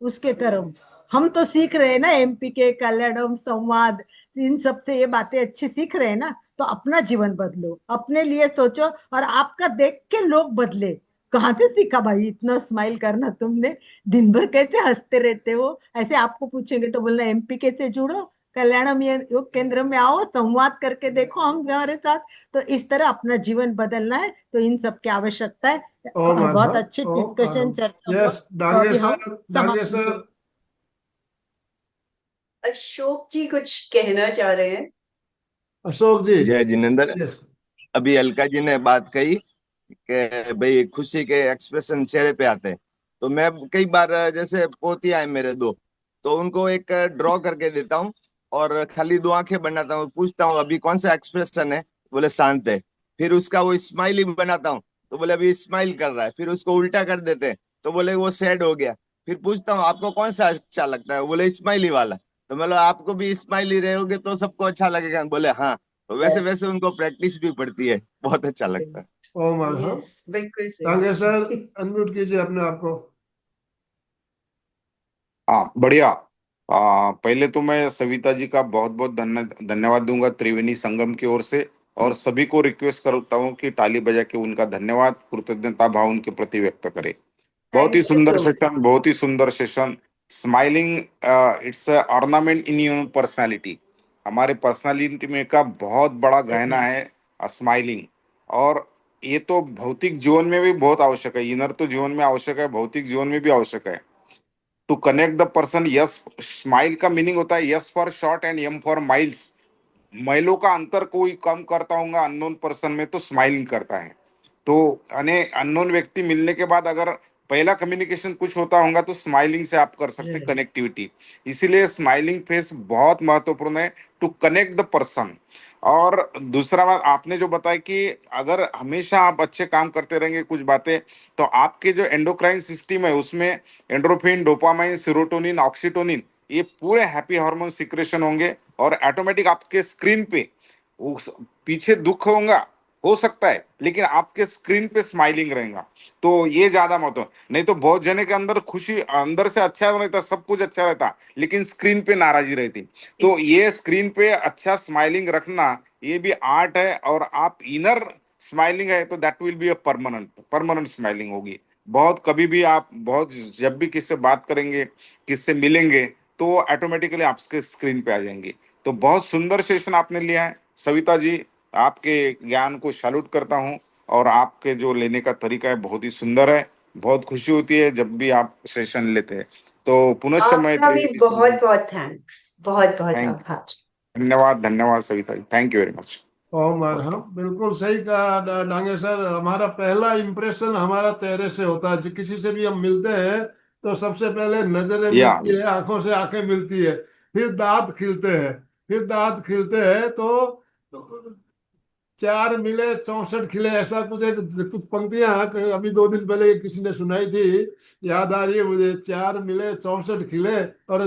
उसके तरफ। हम तो सीख रहे हैं ना, एमपी के कल्याणम संवाद, इन सब से ये बातें अच्छी सीख रहे हैं ना। तो अपना जीवन बदलो, अपने लिए सोचो, और आपका देख के लोग बदले। कहाँ से सीखा भाई इतना स्माइल करना तुमने? दिन भर कैसे हंसते रहते हो? ऐसे आपको पूछेंगे तो बोलना एमपी से जुड़ो, कल्याणम ये योग केंद्र में आओ, संवाद करके देखो हम हमारे साथ। तो इस तरह अपना जीवन बदलना है, तो इन सब की आवश्यकता है। ओम और बहुत अरहम अच्छी ओम डिस्कशन अरहम। चर्चा हुआ। यस, तो डांगे अभी हम सर, डांगे समापन सर। करें। अशोक जी कुछ कहना चाह रहे हैं। अशोक जी। जय जिनेन्द्र। यस। अभी अलका जी ने बात कही कि भाई खुशी के एक्सप्रेशन चेहरे पे आते हैं, तो मैं कई बार जैसे पोतिया है मेरे दो, तो उनको एक ड्रॉ करके देता हूँ और खाली दो आंखें बनाता हूँ, पूछता हूँ अभी कौन सा एक्सप्रेशन है, बोले शांत है। फिर उसका वो स्माइली बनाता हूँ, तो बोले अभी स्माइल कर रहा है। फिर उसको उल्टा कर देते हैं, तो बोले वो सैड हो गया। फिर पूछता हूँ आपको कौन सा अच्छा लगता है, बोले स्माइली वाला। तो मतलब आपको भी स्माइली रहोगे तो सबको अच्छा लगेगा, बोले हाँ। तो वैसे वैसे उनको प्रैक्टिस भी पड़ती है, बहुत अच्छा लगता है। ओम अरहम। यस, बिल्कुल डांगे सर, सही। अनम्यूट कीजिए अपने आप को। हाँ, बढ़िया। पहले तो मैं सविता जी का बहुत बहुत धन्यवाद दूंगा त्रिवेणी संगम की ओर से, और सभी को रिक्वेस्ट करता हूँ कि ताली बजा के उनका धन्यवाद, कृतज्ञता भाव उनके प्रति व्यक्त करें। बहुत ही थैंक यू सुंदर सो मच। सेशन, बहुत ही सुंदर session. Smiling it's ornament in human personality. हमारे पर्सनालिटी में का बहुत बड़ा गहना है स्माइलिंग। और ये तो भौतिक जीवन में भी बहुत आवश्यक है, इनर तो जीवन में आवश्यक है, भौतिक जीवन में भी आवश्यक है। To connect the person, yes, smile का मीनिंग होता है S for short and M for miles. माइलों का अंतर कोई कम करता होगा अननोन पर्सन में तो स्माइलिंग करता है। तो अने अननोन व्यक्ति मिलने के बाद अगर पहला कम्युनिकेशन कुछ होता होगा तो स्माइलिंग से आप कर सकते कनेक्टिविटी। इसीलिए स्माइलिंग फेस बहुत महत्वपूर्ण है टू कनेक्ट द पर्सन। और दूसरा बात आपने जो बताया कि अगर हमेशा आप अच्छे काम करते रहेंगे कुछ बातें, तो आपके जो एंडोक्राइन सिस्टम है उसमें एंड्रोफिन, डोपामाइन, सीरोटोनिन, ऑक्सीटोनिन, ये पूरे हैप्पी हार्मोन सिक्रेशन होंगे। और ऑटोमेटिक आपके स्क्रीन पे पीछे दुख होगा, हो सकता है, लेकिन आपके स्क्रीन पे स्माइलिंग रहेगा। तो ये ज्यादा महत्व। नहीं तो बहुत जने के अंदर खुशी अंदर से अच्छा रहता, सब कुछ अच्छा रहता, लेकिन स्क्रीन पे नाराजी रहती। तो ये स्क्रीन पे अच्छा स्माइलिंग रखना ये भी आर्ट है। और आप इनर स्माइलिंग है तो that will be a permanent, permanent smiling होगी। बहुत कभी भी आप बहुत जब भी किससे बात करेंगे, किससे मिलेंगे, तो वो ऑटोमेटिकली आपके स्क्रीन पे आ जाएंगे। तो बहुत सुंदर सेशन आपने लिया है सविता जी, आपके ज्ञान को सैल्यूट करता हूँ। और आपके जो लेने का तरीका है बहुत ही सुंदर है। बहुत खुशी होती है जब भी आप सेशन लेते हैं। तो पुनश्च मैं आपका भी त्रिवेणी बहुत संगम। बहुत थैंक्स, बहुत बहुत थैंक आभार। धन्यवाद, धन्यवाद Savita ji, thank you very much. ओम अरहम। बिल्कुल सही कहा डांगे सर। हमारा पहला इंप्रेशन हमारा चेहरे से होता है। किसी से भी हम मिलते हैं तो सबसे पहले नजरें या मिलती है, आंखों से आंखें मिलती है, फिर दांत खिलते हैं। फिर दांत खिलते हैं तो चार मिले 64 खिले, ऐसा कुछ एक कुछ पंक्तियां अभी 2 दिन पहले किसी ने सुनाई थी, याद आ रही है मुझे। चार मिले 64 खिले, और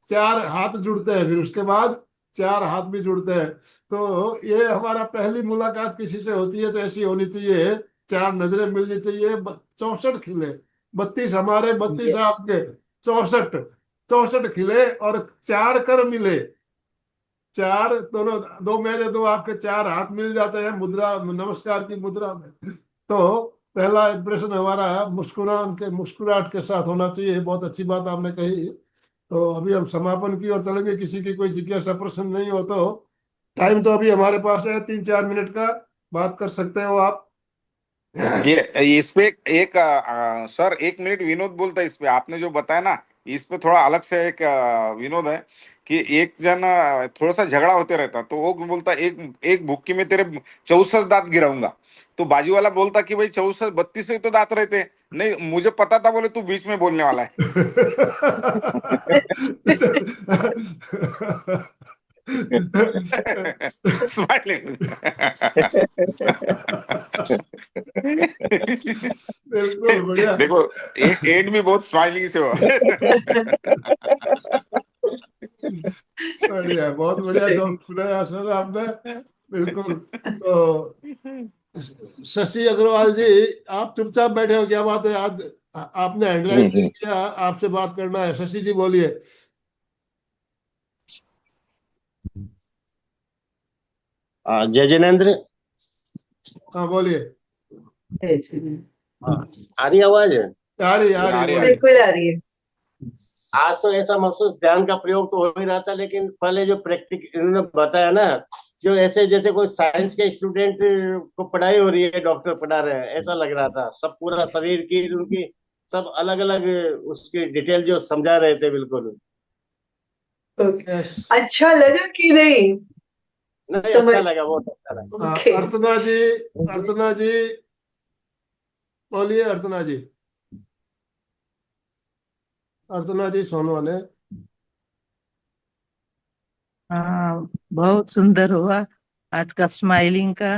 चार हाथ जुड़ते हैं, फिर उसके बाद चार हाथ भी जुड़ते हैं। तो ये हमारा पहली मुलाकात किसी से होती है तो ऐसी होनी चाहिए, चार नजरें मिलनी चाहिए। 64 खिले, 32 हमारे, 32 यस, आपके, 64, 64 खिले और चार कर मिले। चार दोनों, दो मेरे दो आपके, चार हाथ मिल जाते हैं मुद्रा, नमस्कार की मुद्रा में। तो पहला इंप्रेशन हमारा मुस्कुराहट के साथ होना चाहिए। बहुत अच्छी बात आपने कही। तो अभी हम समापन की ओर चलेंगे। किसी की कोई जिज्ञासा प्रश्न नहीं हो तो, टाइम तो अभी हमारे पास है 3-4 मिनट का, बात कर सकते हो आप। ये इस पे सर 1 मिनट विनोद बोलता है इस पे, आपने जो बताया ना, इस पे थोड़ा अलग से एक विनोद है कि एक जन थोड़ा सा झगड़ा होते रहता, तो वो बोलता एक एक भुक्की में तेरे 64 दांत गिराऊंगा। तो बाजू वाला बोलता कि भाई 64 32 ही तो दांत रहते हैं। नहीं, मुझे पता था, बोले तू बीच में बोलने वाला है। स्माइलिंग। बिल्कुल बढ़िया। देखो, एंड भी बहुत स्माइलिंग से हुआ। बढ़िया, बहुत बढ़िया सही। जोक सुनाया सर आपने। बिल्कुल। तो शशि अग्रवाल जी, आप चुपचाप बैठे हो, क्या बात है आज? आपने हैंड राइज नहीं किया, आपसे बात करना है। शशि जी बोलिए। जय जिनेन्द्र। हाँ बोलिए। आ रही आवाज? आ रही बोलिए। बिल्कुल आ रही है। आज तो ऐसा महसूस, ध्यान का प्रयोग तो हो ही रहा था, लेकिन पहले जो प्रैक्टिक इन्होंने बताया ना, जो ऐसे जैसे कोई साइंस के स्टूडेंट को पढ़ाई हो रही है, डॉक्टर पढ़ा रहे हैं, ऐसा लग रहा था। सब पूरा शरीर की उनकी सब अलग अलग उसकी डिटेल जो समझा रहे थे, बिल्कुल। यस। अच्छा लगा कि नहीं? नहीं, समझ अच्छा लगा, बहुत अच्छा लगा। ओके। अर्चना जी, अर्चना जी बोलिए। अर्चना जी, अर्चना जी सोनवाने। हाँ, बहुत सुंदर हुआ आज का स्माइलिंग का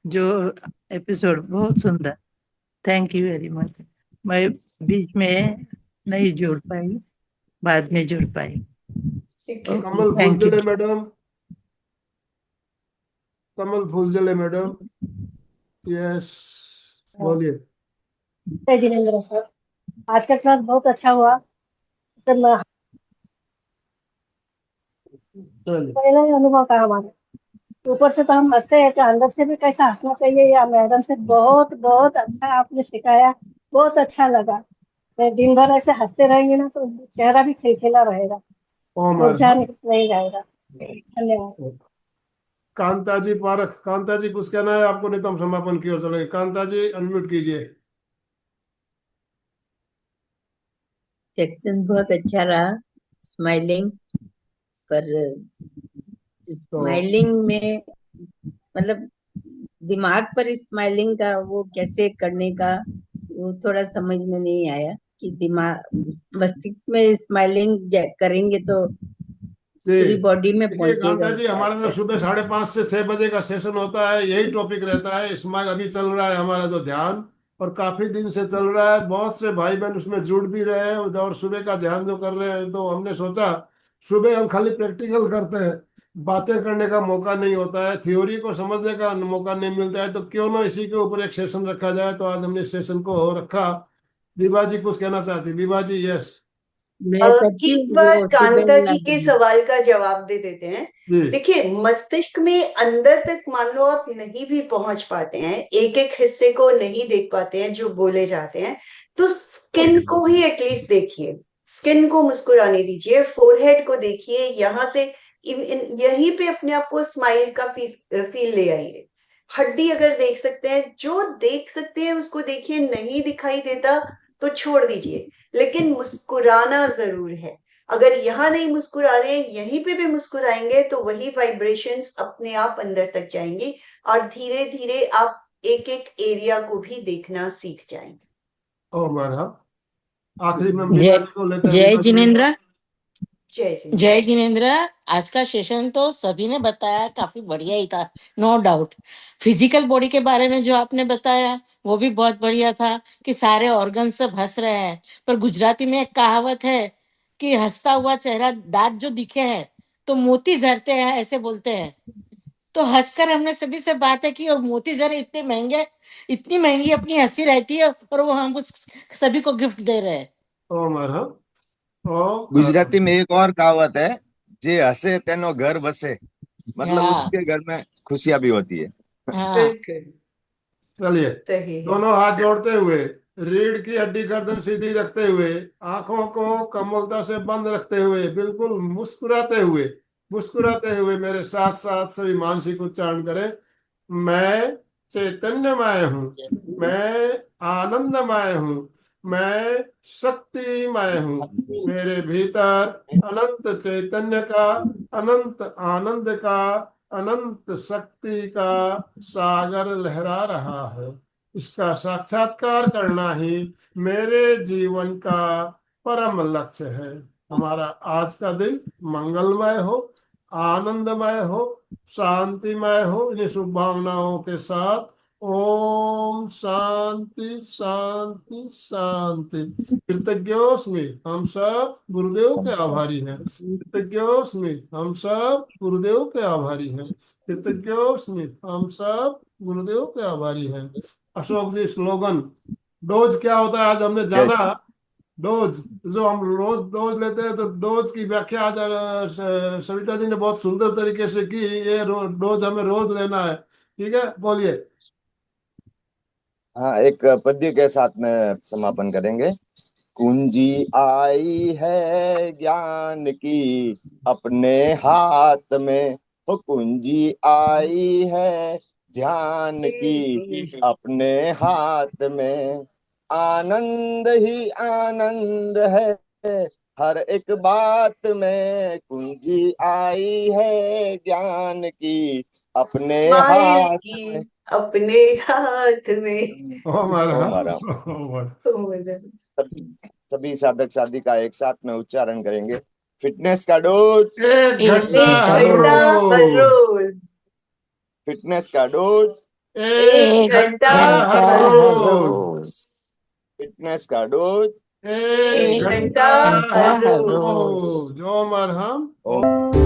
जो एपिसोड, बहुत सुंदर। Thank you very much. मैं बीच में नहीं जुड़ पाई, बाद में जुड़ पाई। ठीक है। Okay, Kamal thank you. Phooljhade madam, Kamal Phooljhade madam. Yes बोलिए। जय जिनेन्द्र सर, आज का क्लास बहुत अच्छा हुआ सर। चलिए। पहला ही अनुभव था हमारा। ऊपर से तो हम हंसते हैं तो अंदर से भी कैसा हंसना चाहिए, या मैडम से बहुत बहुत अच्छा आपने सिखाया, बहुत अच्छा लगा। मैं दिन भर ऐसे हंसते रहेंगे ना तो चेहरा भी खिलखिला रहेगा, ओम मुरझा अर्हम। नहीं जाएगा। धन्यवाद। कांता जी पारख, कांता जी कुछ कहना है आपको? नहीं तो हम समापन की ओर चलेंगे। कांता जी अनम्यूट कीजिए। सेक्शन बहुत अच्छा रहा, स्माइलिंग। पर तो स्माइलिंग में मतलब दिमाग पर स्माइलिंग का वो कैसे करने का, वो थोड़ा समझ में नहीं आया कि दिमाग मस्तिष्क में स्माइलिंग करेंगे तो जी पूरी बॉडी में देखिए पहुंचेगा कांता जी, उसका हमारा जो इफेक्ट। सुबह 5:30 से 6 बजे का सेशन होता है, यही टॉपिक रहता है। स्माइल अभी चल रहा है हमारा जो ध्यान, और काफी दिन से चल रहा है। बहुत से भाई बहन उसमें जुड़ भी रहे हैं, और सुबह का ध्यान जो कर रहे हैं। तो हमने सोचा सुबह हम खाली प्रैक्टिकल करते हैं, बातें करने का मौका नहीं होता है, थ्योरी को समझने का मौका नहीं मिलता है। तो क्यों ना इसी के ऊपर एक सेशन रखा जाए। तो आज हमने इस सेशन को रखा। विभा जी कुछ कहना चाहती? विभा जी यस। मैं करती एक हूँ बार वो कांता सुबह जी के सवाल का जवाब दे देते हैं। जी देखिए, मस्तिष्क में अंदर तक मान लो आप नहीं भी पहुंच पाते हैं, एक एक हिस्से को नहीं देख पाते हैं जो बोले जाते हैं, तो स्किन को ही एटलीस्ट देखिए। स्किन को मुस्कुराने दीजिए, फोरहेड को देखिए, यहाँ से यहीं पे अपने आप को स्माइल का फील ले आइए। हड्डी अगर देख सकते हैं, जो देख सकते हैं उसको देखिए, नहीं दिखाई देता तो छोड़ दीजिए, लेकिन मुस्कुराना जरूर है। अगर यहाँ नहीं मुस्कुरा रहे, यहीं पे भी मुस्कुराएंगे तो वही वाइब्रेशंस अपने आप अंदर तक जाएंगी, और धीरे धीरे आप एक एक एरिया को भी देखना सीख जाएंगे। ओ मरहब। आखिरी में विभा जय जी को लेते हैं। जय विभा जी जिनेन्द्र। जय श्री जय जिनेन्द्र। आज का सेशन तो सभी ने बताया, काफी बढ़िया ही था, नो डाउट। फिजिकल बॉडी के बारे में जो आपने बताया वो भी बहुत बढ़िया था, कि सारे ऑर्गन सब हंस रहे हैं। पर गुजराती में एक कहावत है कि हंसता हुआ चेहरा, दांत जो दिखे हैं तो मोती झरते हैं, ऐसे बोलते हैं। तो हंसकर हमने सभी से बातें की, और मोती झरे इतने महंगे, इतनी महंगी अपनी हंसी रहती है, और वो हम उस सभी को गिफ्ट दे रहे हैं। ओ मरहब। ओ गुजराती में एक और कहावत है, जे हंसे तेनो घर बसे। मतलब हाँ उसके घर में खुशियां भी होती है। हाँ। बिल्कुल चलिए, सही है। दोनों हाथ जोड़ते हुए, रीढ़ की हड्डी गर्दन सीधी रखते हुए, आंखों को कमलता से बंद रखते हुए, बिल्कुल मुस्कुराते हुए मेरे साथ साथ सभी मानसिक उच्चारण करें। मैं चैतन्यमय हूँ, मैं आनंदमय हूँ, मैं शक्तिमय हूँ। मेरे भीतर अनंत चैतन्य का, अनंत आनंद का, अनंत शक्ति का सागर लहरा रहा है। इसका साक्षात्कार करना ही मेरे जीवन का परम लक्ष्य है। हमारा आज का दिन मंगलमय हो, आनंदमय हो, शांतिमय हो। इन्हीं शुभ भावनाओं के साथ ओम शांति शांति शांति। कृतज्ञोस्मि, हम सब गुरुदेव के आभारी हैं। कृतज्ञोस्मि, हम सब गुरुदेव के आभारी हैं। कृतज्ञोस्मि, हम सब गुरुदेव के आभारी हैं। अशोक जी स्लोगन। डोज क्या होता है आज हमने जाना। डोज जो हम रोज डोज लेते हैं, तो डोज की व्याख्या आज सविता जी ने बहुत सुंदर तरीके से की। ये डोज हमें रोज लेना है। ठीक है, बोलिए। हाँ, एक पद्य के साथ में समापन करेंगे। कुंजी आई है ज्ञान की अपने हाथ में, वो कुंजी आई है ध्यान की अपने हाथ में। आनंद ही आनंद है हर एक बात में, कुंजी आई है ज्ञान की अपने स्माइल हाथ की में। अपने हाथ में। ओम ओम अरहम, आराम। ओम अरहम। सभी साधक साधिका एक साथ में उच्चारण करेंगे। फिटनेस का डोज, एक एक घंटा एक हर घंटा घंटा हर रोज। रोज। फिटनेस का डोज, एक एक एक घंटा घंटा घंटा हर हर हर रोज। रोज। रोज। फिटनेस का डोज, एक एक एक घंटा घंटा घंटा हर हर हर रोज। रोज। रोज। ओम अरहम। ओम।